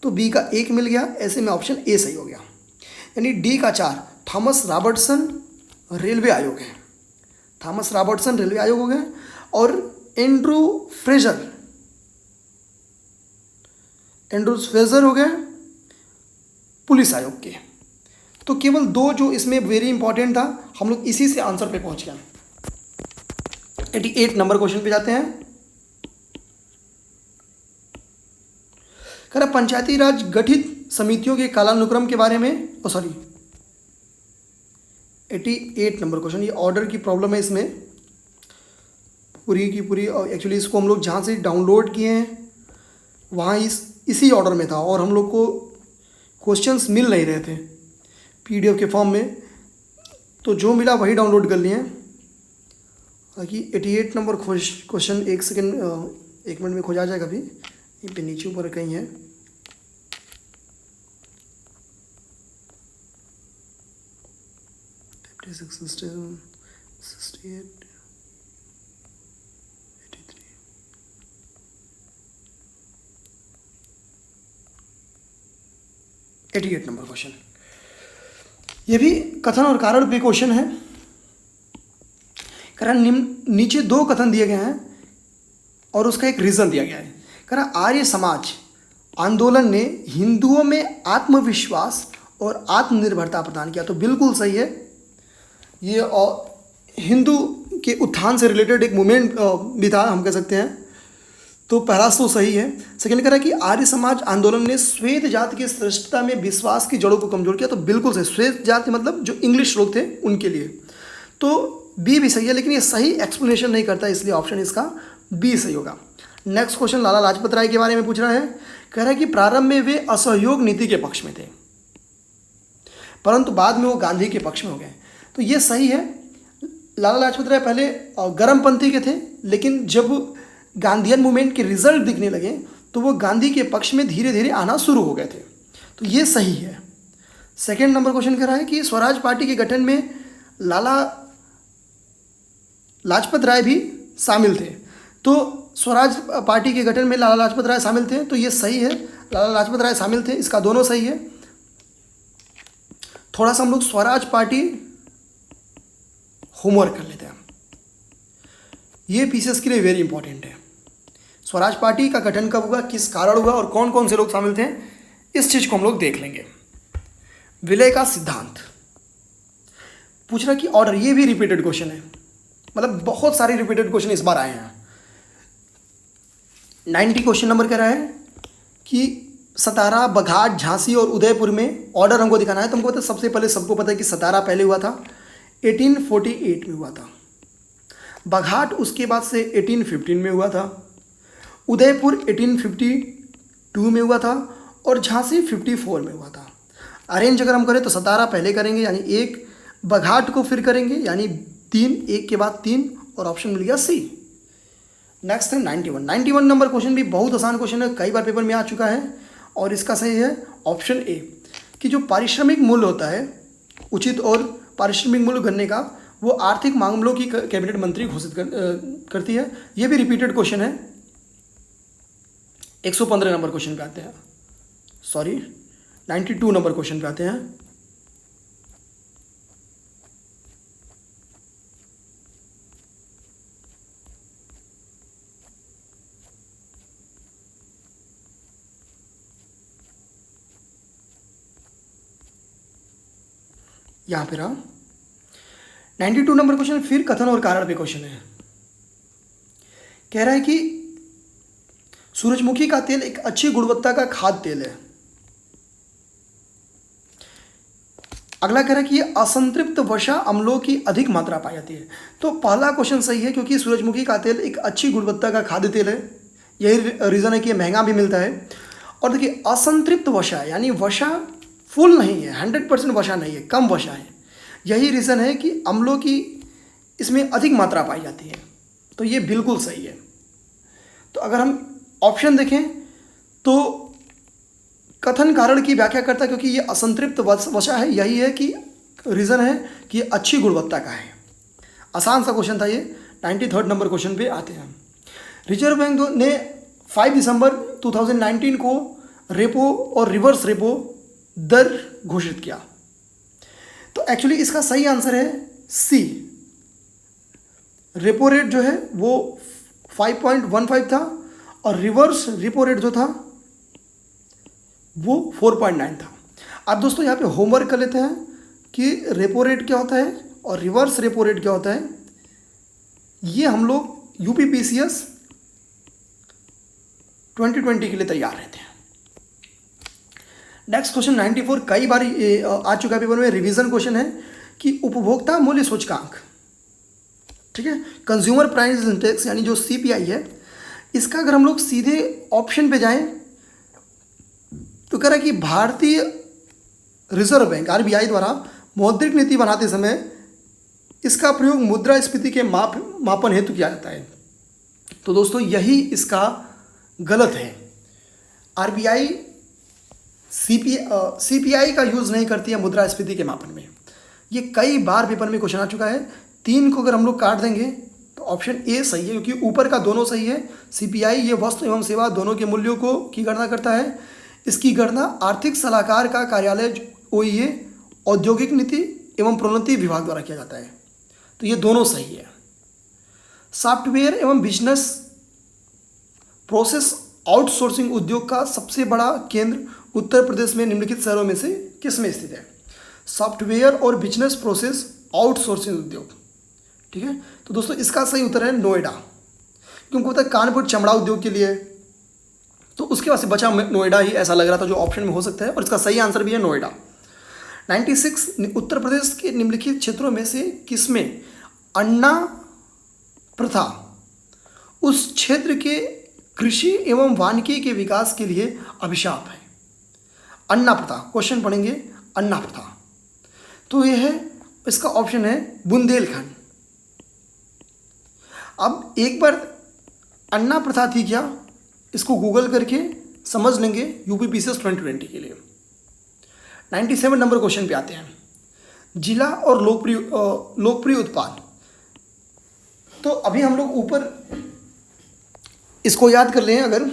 तो बी का 1 मिल गया। ऐसे में ऑप्शन ए सही हो गया। यानी डी का 4 थॉमस रॉबर्टसन रेलवे आयोग है, थॉमस रॉबर्टसन रेलवे आयोग हो गए, और एंड्रू फ्रेजर हो गए पुलिस आयोग के। तो केवल 2 जो इसमें वेरी इंपॉर्टेंट था, हम लोग इसी से आंसर पे पहुंच गए। 88 नंबर क्वेश्चन पे जाते हैं। कह रहा पंचायती राज गठित समितियों के कालानुक्रम के बारे में, 88 नंबर क्वेश्चन, ये ऑर्डर की प्रॉब्लम है इसमें पूरी की पूरी। एक्चुअली इसको हम लोग जहाँ से डाउनलोड किए हैं वहाँ इसी ऑर्डर में था और हम लोग को क्वेश्चंस मिल नहीं रहे थे पीडीएफ के फॉर्म में, तो जो मिला वही डाउनलोड कर लिए। ताकि 88 नंबर क्वेश्चन, एक मिनट में खोजा जाएगा। अभी ये पे नीचे ऊपर कहीं है। एटी 88 नंबर क्वेश्चन, ये भी कथन और कारण पे क्वेश्चन है। कारण नीचे 2 कथन दिए गए हैं और उसका एक रीज़न दिया गया है। कारण आर्य समाज आंदोलन ने हिंदुओं में आत्मविश्वास और आत्मनिर्भरता प्रदान किया, तो बिल्कुल सही है। ये हिंदू के उत्थान से रिलेटेड एक मूवमेंट भी था, हम कह सकते हैं, तो पहला तो सही है। सेकंड कह रहा है कि आर्य समाज आंदोलन ने श्वेत जाति की श्रेष्ठता में विश्वास की जड़ों को कमजोर किया, तो बिल्कुल सही। श्वेत जाति मतलब जो इंग्लिश लोग थे उनके लिए, तो बी भी सही है, लेकिन ये सही एक्सप्लेनेशन नहीं करता, इसलिए ऑप्शन इसका बी सही होगा। नेक्स्ट क्वेश्चन लाला लाजपत राय के बारे में पूछ रहा है। कह रहा है कि प्रारंभ में वे असहयोग नीति के पक्ष में थे, परंतु बाद में वो गांधी के पक्ष में हो गए, तो ये सही है। लाला लाजपत राय पहले गर्मपंथी के थे, लेकिन जब गांधीयन मूवमेंट के रिजल्ट दिखने लगे तो वो गांधी के पक्ष में धीरे धीरे आना शुरू हो गए थे, तो ये सही है। सेकेंड नंबर क्वेश्चन कह रहा है कि स्वराज पार्टी के गठन में लाला लाजपत राय भी शामिल थे, तो स्वराज पार्टी के गठन में लाला लाजपत राय शामिल थे, तो ये सही है। लाला लाजपत राय शामिल थे, इसका दोनों सही है। थोड़ा सा हम लोग स्वराज पार्टी होमवर्क कर लेते हैं, ये पीसेस के लिए वेरी इंपॉर्टेंट है। स्वराज पार्टी का गठन कब हुआ, किस कारण हुआ और कौन कौन से लोग शामिल थे, इस चीज को हम लोग देख लेंगे। विलय का सिद्धांत पूछ रहा कि ऑर्डर, ये भी रिपीटेड क्वेश्चन है, मतलब बहुत सारे रिपीटेड क्वेश्चन इस बार आए हैं। 90 क्वेश्चन नंबर कह रहा है कि सतारा, बघाट, झांसी और उदयपुर में ऑर्डर हमको दिखाना है। तो हमको पता है, सबसे पहले सबको पता है कि सतारा पहले हुआ था, 1848 में हुआ था। बघाट उसके बाद से 1815 में हुआ था। उदयपुर 1852 में हुआ था और झांसी 54 में हुआ था। अरेंज अगर हम करें तो सतारा पहले करेंगे यानी 1, बघाट को फिर करेंगे यानी 3, 1 के बाद 3, और ऑप्शन मिल गया सी। नेक्स्ट है 91 नंबर क्वेश्चन भी बहुत आसान क्वेश्चन है, कई बार पेपर में आ चुका है और इसका सही है ऑप्शन ए कि जो पारिश्रमिक मूल्य होता है, उचित और पारिश्रमिक मूल्य गणने का, वो आर्थिक मामलों की कैबिनेट मंत्री घोषित करती है। ये भी रिपीटेड क्वेश्चन है। 115 नंबर क्वेश्चन पे आते हैं, 92 नंबर क्वेश्चन पे आते हैं। यहां पे रहा 92 नंबर क्वेश्चन, फिर कथन और कारण पे क्वेश्चन है। कह रहा है कि सूरजमुखी का तेल एक अच्छी गुणवत्ता का खाद्य तेल है। अगला कह रहा है कि असंतृप्त वसा अम्लों की अधिक मात्रा पाई जाती है। तो पहला क्वेश्चन सही है क्योंकि सूरजमुखी का तेल एक अच्छी गुणवत्ता का खाद्य तेल है, यही रीज़न है कि महंगा भी मिलता है। और देखिए असंतृप्त वसा यानी वसा फुल नहीं है, 100% वसा नहीं है, कम वसा है, यही रीज़न है कि अम्लों की इसमें अधिक मात्रा पाई जाती है, तो ये बिल्कुल सही है। तो अगर हम ऑप्शन देखें तो कथन कारण की व्याख्या करता है क्योंकि ये असंतृप्त वसा है, यही है कि रीज़न है कि ये अच्छी गुणवत्ता का है। आसान सा क्वेश्चन था ये। 93 नंबर क्वेश्चन पे आते हैं। रिजर्व बैंक ने 5 दिसंबर 2019 को रेपो और रिवर्स रेपो दर घोषित किया। तो एक्चुअली इसका सही आंसर है सी। रेपो रेट जो है वो 5.15 था और रिवर्स रेपो रेट जो था वो 4.9 था। अब दोस्तों यहाँ पे होमवर्क कर लेते हैं कि रेपो रेट क्या होता है और रिवर्स रेपो रेट क्या होता है। ये हम लोग यूपीपीसीएस 2020 के लिए तैयार रहते हैं। नेक्स्ट क्वेश्चन 94 कई बार आ चुका है पेपर में, रिवीजन क्वेश्चन है कि उपभोक्ता मूल्य सूचकांक, ठीक है, कंज्यूमर प्राइस इंडेक्स यानी जो सीपीआई है, इसका अगर हम लोग सीधे ऑप्शन पे जाएं तो कह रहा है कि भारतीय रिजर्व बैंक आरबीआई द्वारा मौद्रिक नीति बनाते समय इसका प्रयोग मुद्रास्फीति के मापन हेतु किया जाता है। तो दोस्तों यही इसका गलत है। आरबीआई सीपीआई का यूज़ नहीं करती है मुद्रास्फीति के मापन में। ये कई बार पेपर में क्वेश्चन आ चुका है। 3 को अगर हम लोग काट देंगे तो ऑप्शन ए सही है, क्योंकि ऊपर का दोनों सही है। सीपीआई ये वस्तु एवं सेवा दोनों के मूल्यों को की गणना करता है। इसकी गणना आर्थिक सलाहकार का कार्यालय ओईए औद्योगिक नीति एवं प्रोन्नति विभाग द्वारा किया जाता है। तो ये दोनों सही है। सॉफ्टवेयर एवं बिजनेस प्रोसेस आउटसोर्सिंग उद्योग का सबसे बड़ा केंद्र उत्तर प्रदेश में निम्नलिखित शहरों में से किस में स्थित है? सॉफ्टवेयर और बिजनेस प्रोसेस आउटसोर्सिंग उद्योग, ठीक है। तो दोस्तों इसका सही उत्तर है नोएडा, क्योंकि उनको पता है कानपुर चमड़ा उद्योग के लिए, तो उसके बाद से बचा नोएडा ही ऐसा लग रहा था जो ऑप्शन में हो सकता है, और इसका सही आंसर भी है नोएडा। 96 उत्तर प्रदेश के निम्नलिखित क्षेत्रों में से किसमें अन्ना प्रथा उस क्षेत्र के कृषि एवं वानिकी के विकास के लिए अभिशाप है? अन्ना प्रथा, क्वेश्चन पढ़ेंगे अन्ना प्रथा। तो यह है, इसका ऑप्शन है बुंदेलखंड। अब एक बार अन्ना प्रथा थी क्या, इसको गूगल करके समझ लेंगे यूपीपीसीएस 2020 के लिए। 97 नंबर क्वेश्चन पे आते हैं, जिला और लोकप्रिय उत्पाद। तो अभी हम लोग ऊपर इसको याद कर लें अगर,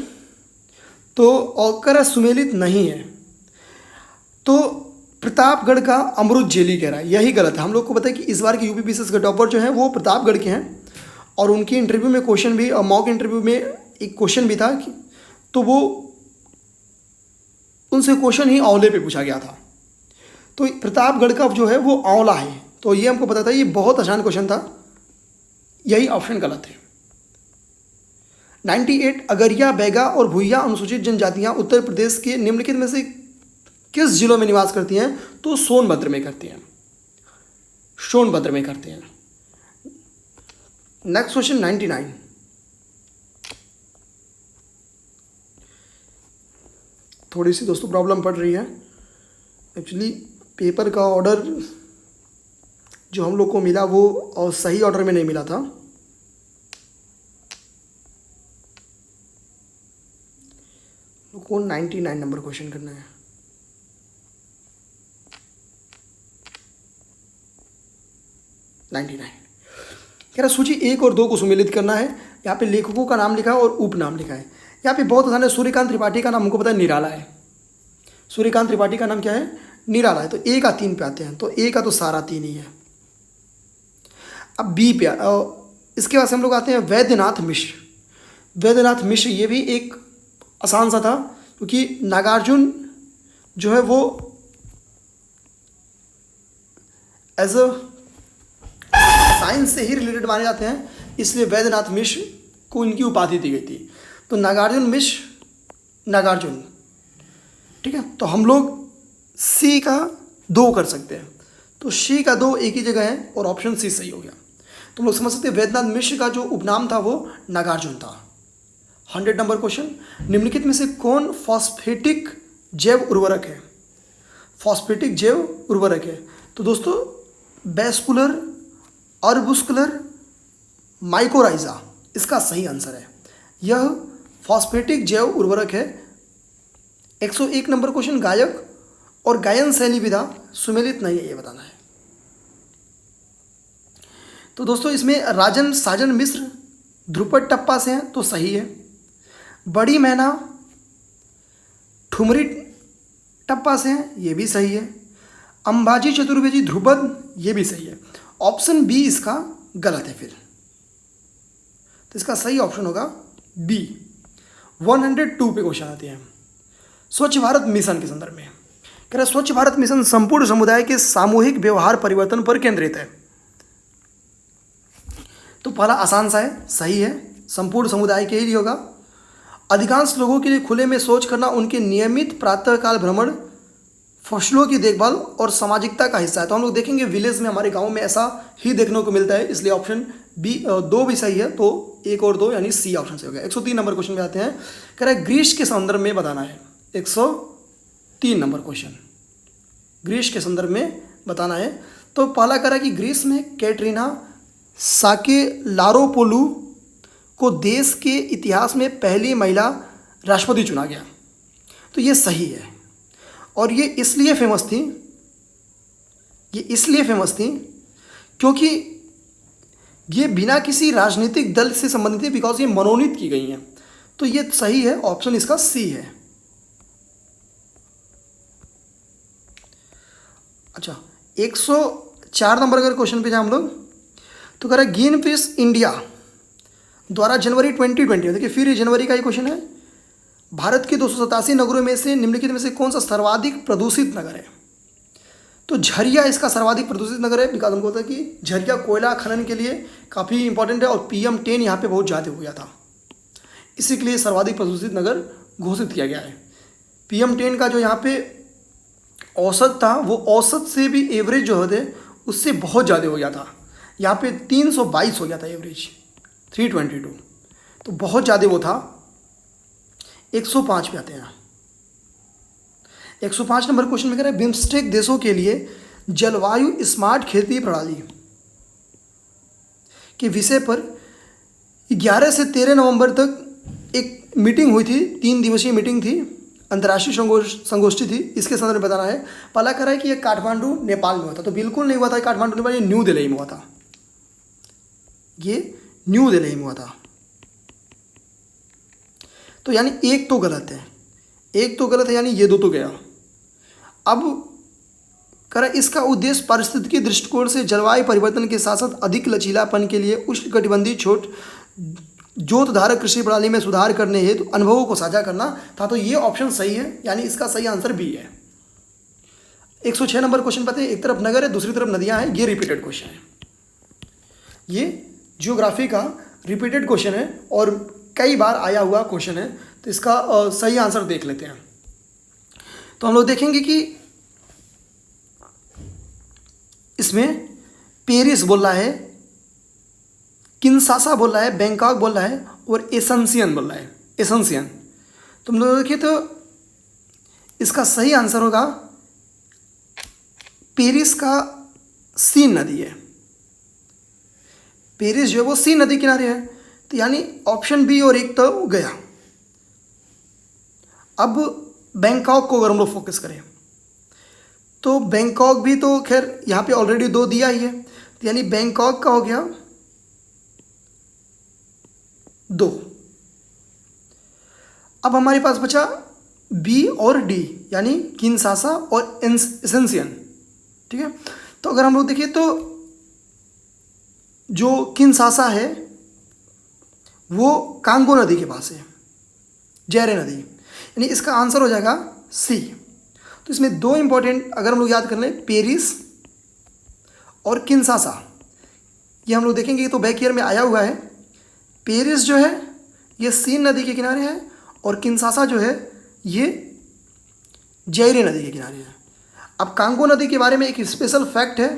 तो औकर सुमेलित नहीं है, तो प्रतापगढ़ का अमरूद जेली कह रहा है, यही गलत है। हम लोग को पता है कि इस बार के यूपीपीसीएस के टॉपर जो हैं वो प्रतापगढ़ के हैं, और उनकी इंटरव्यू में क्वेश्चन भी, मॉक इंटरव्यू में एक क्वेश्चन भी था कि, तो वो उनसे क्वेश्चन ही आंवले पे पूछा गया था। तो प्रतापगढ़ का जो है वो आंवला है, तो ये हमको पता था, ये बहुत आसान क्वेश्चन था, यही ऑप्शन गलत है। 98 अगरिया, बैगा और भुइया अनुसूचित जनजातियां उत्तर प्रदेश के निम्नलिखित में से किस जिलों में निवास करती हैं? तो सोनभद्र में करती हैं, सोनभद्र में करते हैं। नेक्स्ट क्वेश्चन 99, थोड़ी सी दोस्तों प्रॉब्लम पड़ रही है। एक्चुअली पेपर का ऑर्डर जो हम लोग को मिला वो और सही ऑर्डर में नहीं मिला था। कौन 99 नंबर क्वेश्चन करना है? कह रहा सूची 1 और 2 को सुमेलित करना है। यहाँ पे लेखकों का नाम लिखा है और उपनाम लिखा है। यहाँ पे बहुत आसान है, सूर्यकांत त्रिपाठी का नाम हमको पता है निराला है। सूर्यकांत त्रिपाठी का नाम क्या है? निराला है। तो ए का 3 पे आते हैं, तो ए का तो सारा 3 ही है। अब बी पे इसके बाद से हम लोग आते हैं वैद्यनाथ मिश्र। वैद्यनाथ मिश्र ये भी एक आसान सा था, क्योंकि नागार्जुन जो है वो एज अ साइंस से ही रिलेटेड माने जाते हैं, इसलिए वैद्यनाथ मिश्र को इनकी उपाधि दी गई थी। तो नागार्जुन मिश्र, नागार्जुन, ठीक है। तो हम लोग सी का 2 कर सकते हैं, तो सी का 2 एक ही जगह है और ऑप्शन सी सही हो गया। तो हम लोग समझ सकते हैं वैद्यनाथ मिश्र का जो उपनाम था वो नागार्जुन था। 100 नंबर क्वेश्चन, निम्नलिखित में से कौन फॉस्फेटिक जैव उर्वरक है? फॉस्फेटिक जैव उर्वरक है तो दोस्तों बेस्कुलर, अर्बुस्कुलर, माइकोराइजा इसका सही आंसर है। यह फॉस्फेटिक जैव उर्वरक है। 101 नंबर क्वेश्चन, गायक और गायन शैली विधा सुमेलित नहीं है, ये बताना है। तो दोस्तों इसमें राजन साजन मिश्र ध्रुपद टप्पा से हैं, तो सही है। बड़ी मैना ठुमरी टप्पा से हैं, ये भी सही है। अंबाजी चतुर्वेदी ध्रुपद, ये भी सही है। ऑप्शन बी इसका गलत है फिर, तो इसका सही ऑप्शन होगा बी। 102 पे क्वेश्चन आते हैं स्वच्छ भारत मिशन के संदर्भ में। कह रहा स्वच्छ भारत मिशन संपूर्ण समुदाय के सामूहिक व्यवहार परिवर्तन पर केंद्रित है। तो पहला आसान सा है, सही है, संपूर्ण समुदाय के लिए होगा। अधिकांश लोगों के लिए खुले में शौच करना उनके नियमित प्रातःकाल भ्रमण फसलों की देखभाल और सामाजिकता का हिस्सा है। तो हम लोग देखेंगे विलेज में, हमारे गांव में ऐसा ही देखने को मिलता है, इसलिए ऑप्शन बी 2 भी सही है। तो 1 और 2 यानी सी ऑप्शन सही हो गया। 103 नंबर क्वेश्चन पे आते हैं। कह रहा है ग्रीष्म के संदर्भ में बताना है। 103 नंबर क्वेश्चन ग्रीष्म के संदर्भ में बताना है। तो पहला कह रहा है कि ग्रीस में कैटरीना साकेलारोपोलू को देश के इतिहास में पहली महिला राष्ट्रपति चुना गया। तो ये सही है, और ये इसलिए फेमस थी क्योंकि ये बिना किसी राजनीतिक दल से संबंधित है, बिकॉज ये मनोनीत की गई हैं। तो ये सही है, ऑप्शन इसका सी है। अच्छा, 104 नंबर अगर क्वेश्चन पे जाए हम लोग, तो कह रहा है ग्रीन पीस इंडिया द्वारा जनवरी 2020, देखिए फिर ये जनवरी का ही क्वेश्चन है, भारत के 287 नगरों में से निम्नलिखित में से कौन सा सर्वाधिक प्रदूषित नगर है। तो झरिया इसका सर्वाधिक प्रदूषित नगर है, बिकॉज हमको होता है कि झरिया कोयला खनन के लिए काफ़ी इंपॉर्टेंट है, और PM10 यहाँ पे बहुत ज़्यादा हो गया था, इसी के लिए सर्वाधिक प्रदूषित नगर घोषित किया गया है। PM10 का जो यहाँ पे औसत था, वो औसत से भी एवरेज जो होते उससे बहुत ज़्यादा हो गया था। यहाँ पे 322 हो गया था एवरेज, 322, तो बहुत ज़्यादा वो था। 105 पे आते हैं। 105 नंबर क्वेश्चन में कह रहे हैं बिम्स्टेक देशों के लिए जलवायु स्मार्ट खेती प्रणाली के विषय पर 11 से 13 नवंबर तक एक मीटिंग हुई थी, 3 दिवसीय मीटिंग थी, अंतर्राष्ट्रीय संगोष्ठी थी। इसके संदर्भ में बताना है। पहला कह रहा है कि ये काठमांडू नेपाल में हुआ था। तो बिल्कुल नहीं हुआ था काठमांडू नेपाल, ये न्यू दिल्ली में हुआ था। ये न्यू दिल्ली में हुआ था। तो यानी एक तो गलत है, यानी ये 2 तो गया। अब करा इसका उद्देश्य पारिस्थितिकी दृष्टिकोण से जलवायु परिवर्तन के साथ साथ अधिक लचीलापन के लिए उष्णकटिबंधीय जोतधारक कृषि प्रणाली में सुधार करने हेतु अनुभवों को साझा करना था। तो ये ऑप्शन सही है, यानी इसका सही आंसर बी है। 106 नंबर क्वेश्चन पता है, एक तरफ नगर है, दूसरी तरफ नदियां हैं। ये रिपीटेड क्वेश्चन है, ये जियोग्राफी का रिपीटेड क्वेश्चन है और कई बार आया हुआ क्वेश्चन है। तो इसका सही आंसर देख लेते हैं। तो हम लोग देखेंगे कि इसमें पेरिस बोल रहा है, किन्शासा बोल रहा है, बैंकॉक बोल रहा है और एसेंशियन बोल रहा है, एसेंशियन। तो हम लोग देखिए, तो इसका सही आंसर होगा पेरिस का सीन नदी है। पेरिस जो है वो सीन नदी किनारे है, तो यानी ऑप्शन बी और 1 तो गया। अब बैंकॉक को अगर हम लोग फोकस करें, तो बैंकॉक भी तो खैर यहाँ पे ऑलरेडी 2 दिया ही है, तो यानी बैंकॉक का हो गया 2। अब हमारे पास बचा बी और डी, यानी किन्शासा और एसेंशियन। ठीक है, तो अगर हम लोग देखिए तो जो किन्शासा है वो कांगो नदी के पास है, जैरे नदी, यानी इसका आंसर हो जाएगा सी। तो इसमें 2 इंपॉर्टेंट अगर हम लोग याद कर लें, पेरिस और किन्शासा, ये हम लोग देखेंगे तो बैक ईयर में आया हुआ है। पेरिस जो है ये सीन नदी के किनारे है और किन्शासा जो है ये जैरे नदी के किनारे है। अब कांगो नदी के बारे में एक स्पेशल फैक्ट है,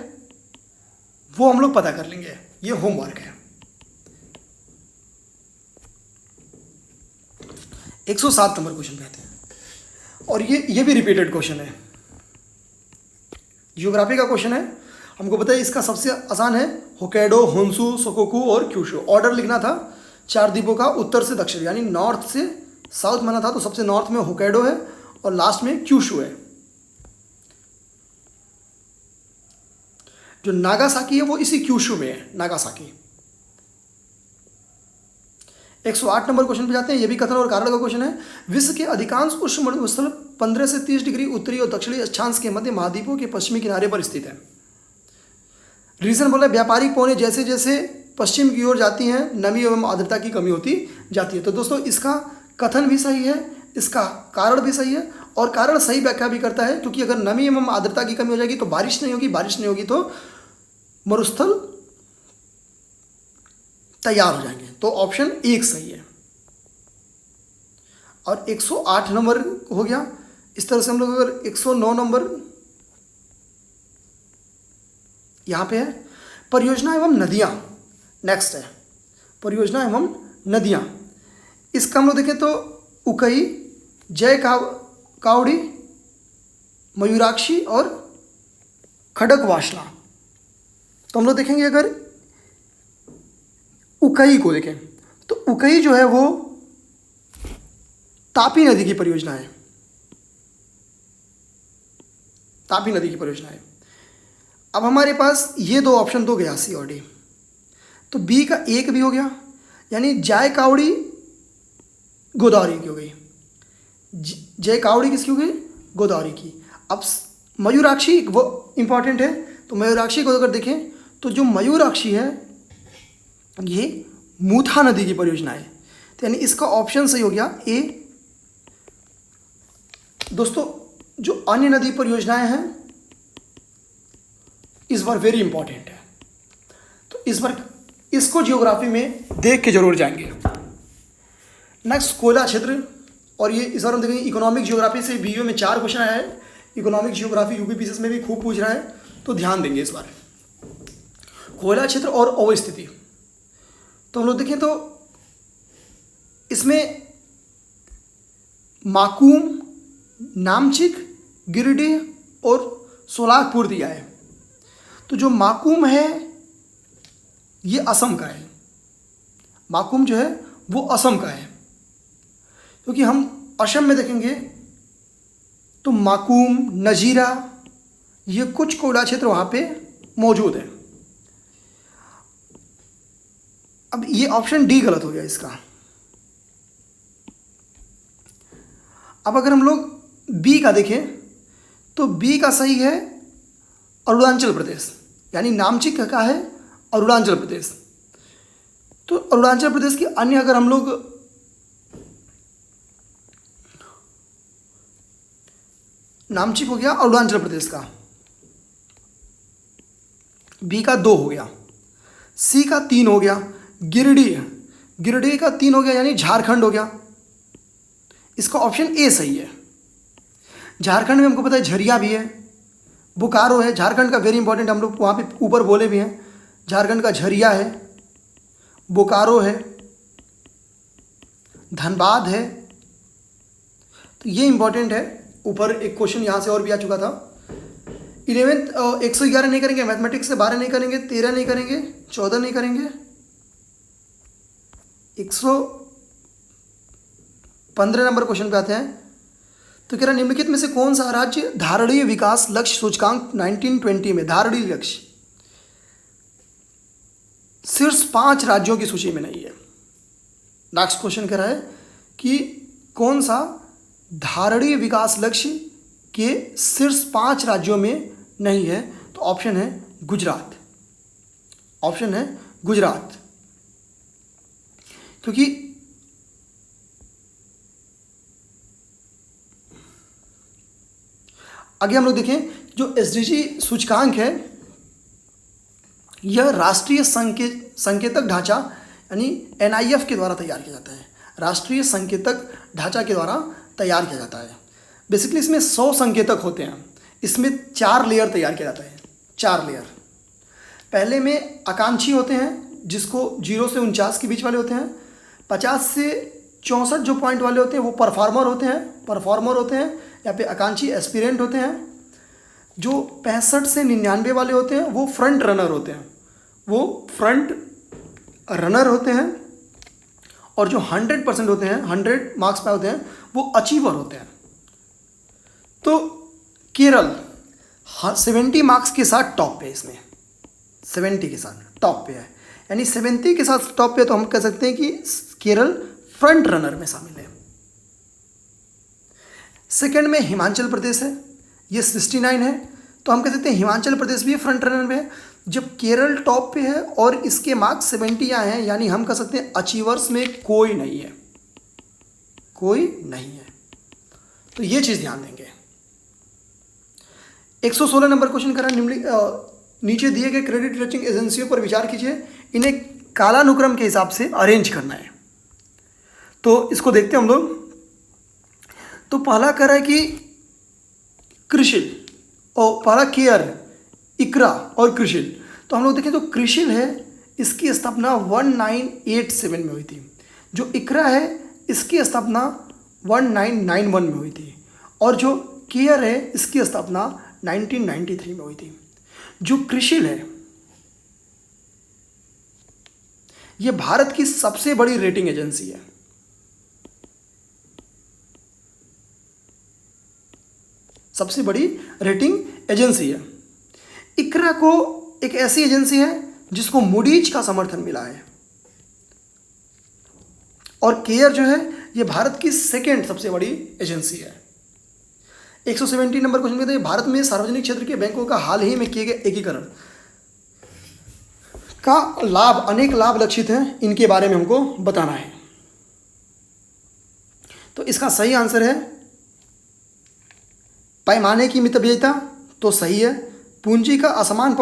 वो हम लोग पता कर लेंगे, ये होमवर्क है। 107 नंबर क्वेश्चन पे आते हैं, और ये भी रिपीटेड क्वेश्चन है, जियोग्राफी का क्वेश्चन है। हमको पता है इसका सबसे आसान है होक्काइडो, होन्शु, शोकोकू और क्यूशु। ऑर्डर लिखना था 4 द्वीपों का, उत्तर से दक्षिण, यानी नॉर्थ से साउथ माना था। तो सबसे नॉर्थ में होक्काइडो है और लास्ट में क्यूशु है। जो नागासाकी है वो इसी क्यूशु में है, नागासाकी। 108 नंबर क्वेश्चन पे जाते हैं, ये भी कथन और कारण का क्वेश्चन है। विश्व के अधिकांश उष्णमंडलीय 15 से 30 डिग्री उत्तरी और दक्षिणी अक्षांश के मध्य महाद्वीपों के पश्चिमी किनारे पर स्थित है। रीजन बोला व्यापारिक पौने जैसे जैसे पश्चिम की ओर जाती हैं, नमी एवं आर्द्रता की कमी होती जाती है। तो दोस्तों इसका कथन भी सही है, इसका कारण भी सही है, और कारण सही व्याख्या भी करता है, क्योंकि अगर नमी एवं आर्द्रता की कमी हो जाएगी तो बारिश नहीं होगी, बारिश नहीं होगी तो मरुस्थल तैयार हो जाएंगे। तो ऑप्शन 1 सही है। और 108 नंबर हो गया। इस तरह से हम लोग अगर 109 नंबर यहाँ पे है परियोजना एवं नदियाँ। नेक्स्ट है परियोजना एवं नदियाँ। इसका हम लोग देखें तो उकई, जय कावड़ी, मयूराक्षी और खडकवासला। तो हम लोग देखेंगे अगर उकई को देखें तो उकई जो है वो तापी नदी की परियोजना है, तापी नदी की परियोजना है। अब हमारे पास ये दो ऑप्शन तो गया सी और डी, तो बी का एक भी हो गया, यानी जय कावड़ी गोदावरी की हो गई। जय कावड़ी किसकी हो गई? गोदावरी की। अब मयूराक्षी वो इंपॉर्टेंट है, तो मयूराक्षी को अगर देखें तो जो मयूराक्षी है ये मूथा नदी की परियोजना है, तो यानी इसका ऑप्शन सही हो गया ए। दोस्तों जो अन्य नदी परियोजनाएं हैं इस बार वेरी इंपॉर्टेंट है, तो इस बार इसको जियोग्राफी में देख के जरूर जाएंगे। नेक्स्ट कोयला क्षेत्र, और ये इस बार हम देखेंगे इकोनॉमिक जियोग्राफी से बीओ में 4 क्वेश्चन आया है। इकोनॉमिक जियोग्राफी यूपीपीसीएस में भी खूब पूछ रहा है, तो ध्यान देंगे इस बार। कोयला क्षेत्र और अवस्थिति, तो हम लोग देखें तो इसमें माकूम, नामचिक, गिरिडीह और सोलापुर दिया है। तो जो माकूम है ये असम का है, माकूम जो है वो असम का है, क्योंकि हम असम में देखेंगे तो माकूम, नजीरा, ये कुछ कोयला क्षेत्र वहाँ पे मौजूद है। अब ये ऑप्शन डी गलत हो गया इसका। अब अगर हम लोग बी का देखें तो बी का सही है अरुणाचल प्रदेश, यानी नामचिक का है अरुणाचल प्रदेश। तो अरुणाचल प्रदेश की अन्य अगर हम लोग नामचिक हो गया अरुणाचल प्रदेश का, बी का 2 हो गया, सी का 3 हो गया, गिरिडीह का 3 हो गया, यानी झारखंड हो गया। इसका ऑप्शन ए सही है। झारखंड में हमको पता है झरिया भी है, बोकारो है, झारखंड का वेरी इंपॉर्टेंट, हम लोग वहाँ पे ऊपर बोले भी हैं, झारखंड का झरिया है, बोकारो है, धनबाद है, तो ये इंपॉर्टेंट है। ऊपर एक क्वेश्चन यहाँ से और भी आ चुका था। 11th 111 नहीं करेंगे, मैथमेटिक्स से 12 नहीं करेंगे, 13 नहीं करेंगे, 14 नहीं करेंगे, 115 नंबर क्वेश्चन पे आते हैं। तो कह रहा निम्नलिखित में से कौन सा राज्य धारणीय विकास लक्ष्य सूचकांक 1920 में, धारणीय लक्ष्य शीर्ष 5 राज्यों की सूची में नहीं है। नेक्स्ट क्वेश्चन कह रहा है कि कौन सा धारणीय विकास लक्ष्य के शीर्ष 5 राज्यों में नहीं है, तो ऑप्शन है गुजरात, ऑप्शन है गुजरात। क्योंकि आगे हम लोग देखें जो एसडीजी सूचकांक है यह राष्ट्रीय संकेतक ढांचा यानी एनआईएफ के द्वारा तैयार किया जाता है, राष्ट्रीय संकेतक ढांचा के द्वारा तैयार किया जाता है। बेसिकली इसमें 100 संकेतक होते हैं, इसमें 4 लेयर तैयार किया जाता है, 4 लेयर। पहले में आकांक्षी होते हैं जिसको 0 से 49 के बीच वाले होते हैं, 50 से 64 जो पॉइंट वाले होते हैं वो परफॉर्मर होते हैं, यहाँ पे आकांक्षी एस्पिरेंट होते हैं। जो 65 से 99 वाले होते हैं वो फ्रंट रनर होते हैं, और जो 100% होते हैं, 100 मार्क्स पे होते हैं, वो अचीवर होते हैं। तो केरल 70 मार्क्स के साथ टॉप पे, इसमें 70 के साथ टॉप पे है, यानी 70 के साथ टॉप पे, तो हम कह सकते हैं कि केरल फ्रंट रनर में शामिल है। सेकंड में हिमाचल प्रदेश है, ये 69 है, तो हम कह सकते हैं हिमाचल प्रदेश भी फ्रंट रनर में है। जब केरल टॉप पे है और इसके मार्क्स 70 आए हैं, यानी हम कह सकते हैं अचीवर्स में कोई नहीं है, तो ये चीज़ ध्यान देंगे। 116 नंबर क्वेश्चन करा, नीचे दिए गए क्रेडिट रेटिंग एजेंसियों पर विचार कीजिए, इन्हें कालानुक्रम के हिसाब से अरेंज करना है। तो इसको देखते हैं हम लोग। तो पहला कह रहा है कि कृषि और पहला केयर इकरा और क्रिशिल। तो हम लोग देखें तो क्रिशिल है, इसकी स्थापना 1987 में हुई थी। जो इकरा है इसकी स्थापना 1991 में हुई थी, और जो केयर है इसकी स्थापना 1993 में हुई थी। जो क्रिशिल है ये भारत की सबसे बड़ी रेटिंग एजेंसी है। सबसे बड़ी रेटिंग एजेंसी है। इकरा को एक ऐसी एजेंसी है जिसको मूडीज का समर्थन मिला है, और केयर जो है ये भारत की सेकेंड सबसे बड़ी एजेंसी है। 170 नंबर क्वेश्चन कहते हैं भारत में सार्वजनिक क्षेत्र के बैंकों का हाल ही में किए गए एकीकरण का लाभ, अनेक लाभ लक्षित हैं, इनके बारे में हमको बताना है। तो इसका सही आंसर है पैमाने की मितव्ययिता, तो सही है। पूंजी का आसान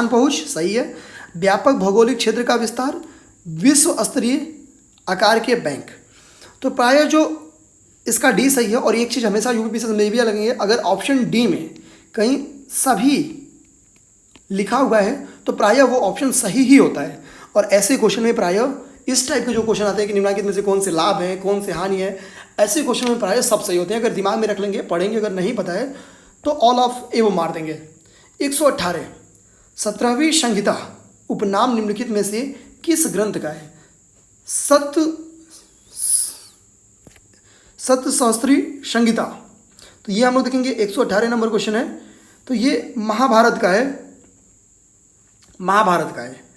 पहुंच, सही है। व्यापक भौगोलिक क्षेत्र का विस्तार, विश्व स्तरीय आकार के बैंक, तो प्रायः जो इसका डी सही है। और एक चीज़ हमेशा यूपीपीसीएस में भी लगेंगे, अगर ऑप्शन डी में कहीं सभी लिखा हुआ है तो प्रायः वो ऑप्शन सही ही होता है। और ऐसे क्वेश्चन में प्रायः इस टाइप के जो क्वेश्चन आते हैं कि निम्नलिखित में से कौन से लाभ हैं, कौन से हानि है, ऐसे क्वेश्चन में प्रायः सब सही होते हैं। अगर दिमाग में रख लेंगे, पढ़ेंगे, अगर नहीं पता है तो ऑल ऑफ ए वो मार देंगे। 118 17वीं संहिता उपनाम निम्नलिखित में से किस ग्रंथ का है? सप्तसहस्त्री संहिता, तो ये हम लोग देखेंगे 118 नंबर क्वेश्चन है। तो ये महाभारत का है, महाभारत का है।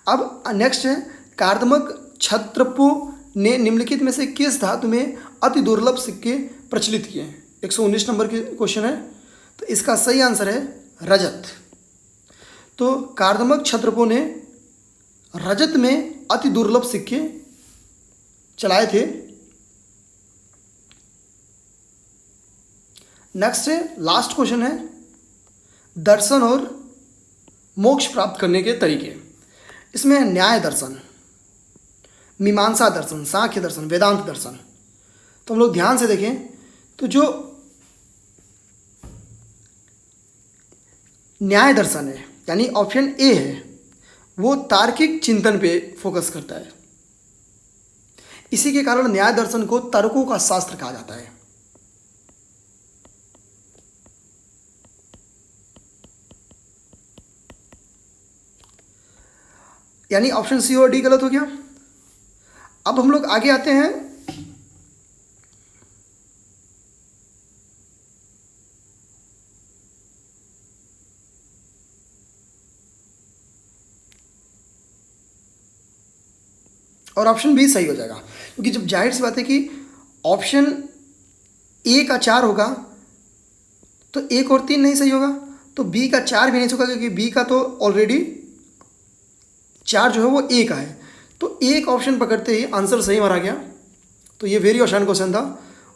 अब नेक्स्ट है कार्दमक क्षत्रपो ने निम्नलिखित में से किस धातु में अति दुर्लभ सिक्के प्रचलित किए हैं? 119 नंबर के क्वेश्चन है। तो इसका सही आंसर है रजत। तो कार्दमक क्षत्रपो ने रजत में अति दुर्लभ सिक्के चलाए थे। नेक्स्ट है, लास्ट क्वेश्चन है दर्शन और मोक्ष प्राप्त करने के तरीके। इसमें न्याय दर्शन, मीमांसा दर्शन, सांख्य दर्शन, वेदांत दर्शन। तो हम लोग ध्यान से देखें तो जो न्याय दर्शन है यानी ऑप्शन ए है, वो तार्किक चिंतन पे फोकस करता है। इसी के कारण न्याय दर्शन को तर्कों का शास्त्र कहा जाता है। यानी ऑप्शन सी और डी गलत हो गया। अब हम लोग आगे आते हैं और ऑप्शन बी सही हो जाएगा, क्योंकि जब जाहिर सी बात है कि ऑप्शन ए का 4 होगा तो 1 और 3 नहीं सही होगा, तो बी का 4 भी नहीं सही होगा, क्योंकि बी का तो ऑलरेडी 4 जो है वो ए का है। तो एक ऑप्शन पकड़ते ही आंसर सही मारा गया। तो ये वेरी आसान क्वेश्चन था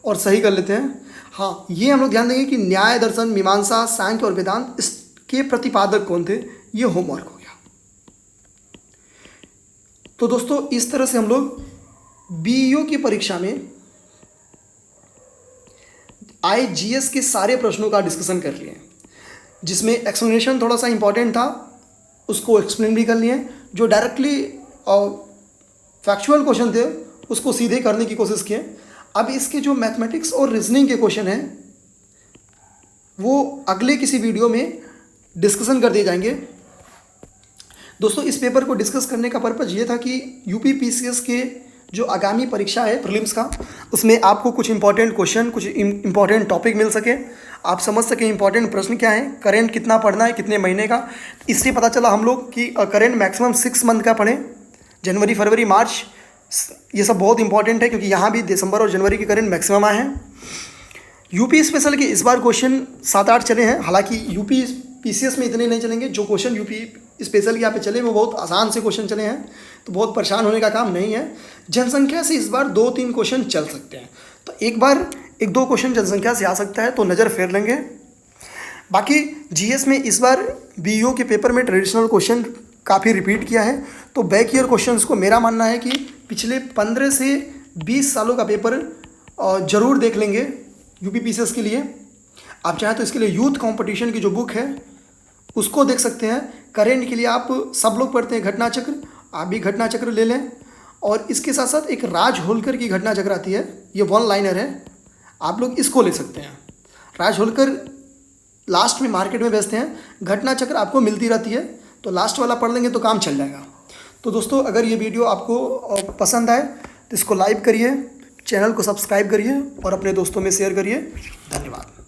और सही कर लेते हैं। हाँ, ये हम लोग ध्यान देंगे कि न्याय दर्शन, मीमांसा, सांख्य और वेदांत, इसके प्रतिपादक कौन थे, ये होमवर्क हो गया। तो दोस्तों इस तरह से हम लोग बीईओ की परीक्षा में आए जीएस के सारे प्रश्नों का डिस्कशन कर लिए, जिसमें एक्सप्लेनेशन थोड़ा सा इंपॉर्टेंट था, उसको एक्सप्लेन भी कर लिए। जो डायरेक्टली फैक्चुअल क्वेश्चन थे उसको सीधे करने की कोशिश किए। अब इसके जो मैथमेटिक्स और रीजनिंग के क्वेश्चन हैं वो अगले किसी वीडियो में डिस्कशन कर दिए जाएंगे। दोस्तों इस पेपर को डिस्कस करने का पर्पज़ ये था कि यूपीपीसीएस के जो आगामी परीक्षा है प्रीलिम्स का, उसमें आपको कुछ इंपॉर्टेंट क्वेश्चन, कुछ इंपॉर्टेंट टॉपिक मिल सके, आप समझ सकें इंपॉर्टेंट प्रश्न क्या है, करंट कितना पढ़ना है, कितने महीने का। इससे पता चला हम लोग कि करंट मैक्सिमम 6 मंथ का पढ़ें, जनवरी, फरवरी, मार्च, ये सब बहुत इंपॉर्टेंट है, क्योंकि यहाँ भी दिसंबर और जनवरी के करंट मैक्सिमम आए हैं। यूपी स्पेशल के इस बार क्वेश्चन 7-8 चले हैं, हालांकि यूपी पीसीएस में इतने नहीं चलेंगे। जो क्वेश्चन यूपी स्पेशल के यहाँ पे चले वो बहुत आसान से क्वेश्चन चले हैं, तो बहुत परेशान होने का काम नहीं है। जनसंख्या से इस बार 2-3 क्वेश्चन चल सकते हैं, तो एक बार 1-2 क्वेश्चन जनसंख्या से आ सकता है, तो नज़र फेर लेंगे। बाकी जीएस में इस बार बीईओ के पेपर में ट्रेडिशनल क्वेश्चन काफ़ी रिपीट किया है, तो बैक ईयर क्वेश्चंस को मेरा मानना है कि पिछले 15 से 20 सालों का पेपर ज़रूर देख लेंगे यूपीपीसीएस के लिए। आप चाहें तो इसके लिए यूथ कंपटीशन की जो बुक है उसको देख सकते हैं। करेंट के लिए आप सब लोग पढ़ते हैं घटना चक्र, आप भी घटना चक्र ले लें। और इसके साथ साथ एक राज होलकर की घटना चक्र आती है, ये वन लाइनर है, आप लोग इसको ले सकते हैं। राज होलकर लास्ट में मार्केट में बेचते हैं, घटना चक्र आपको मिलती रहती है, तो लास्ट वाला पढ़ लेंगे तो काम चल जाएगा। तो दोस्तों अगर ये वीडियो आपको पसंद आए तो इसको लाइक करिए, चैनल को सब्सक्राइब करिए और अपने दोस्तों में शेयर करिए। धन्यवाद।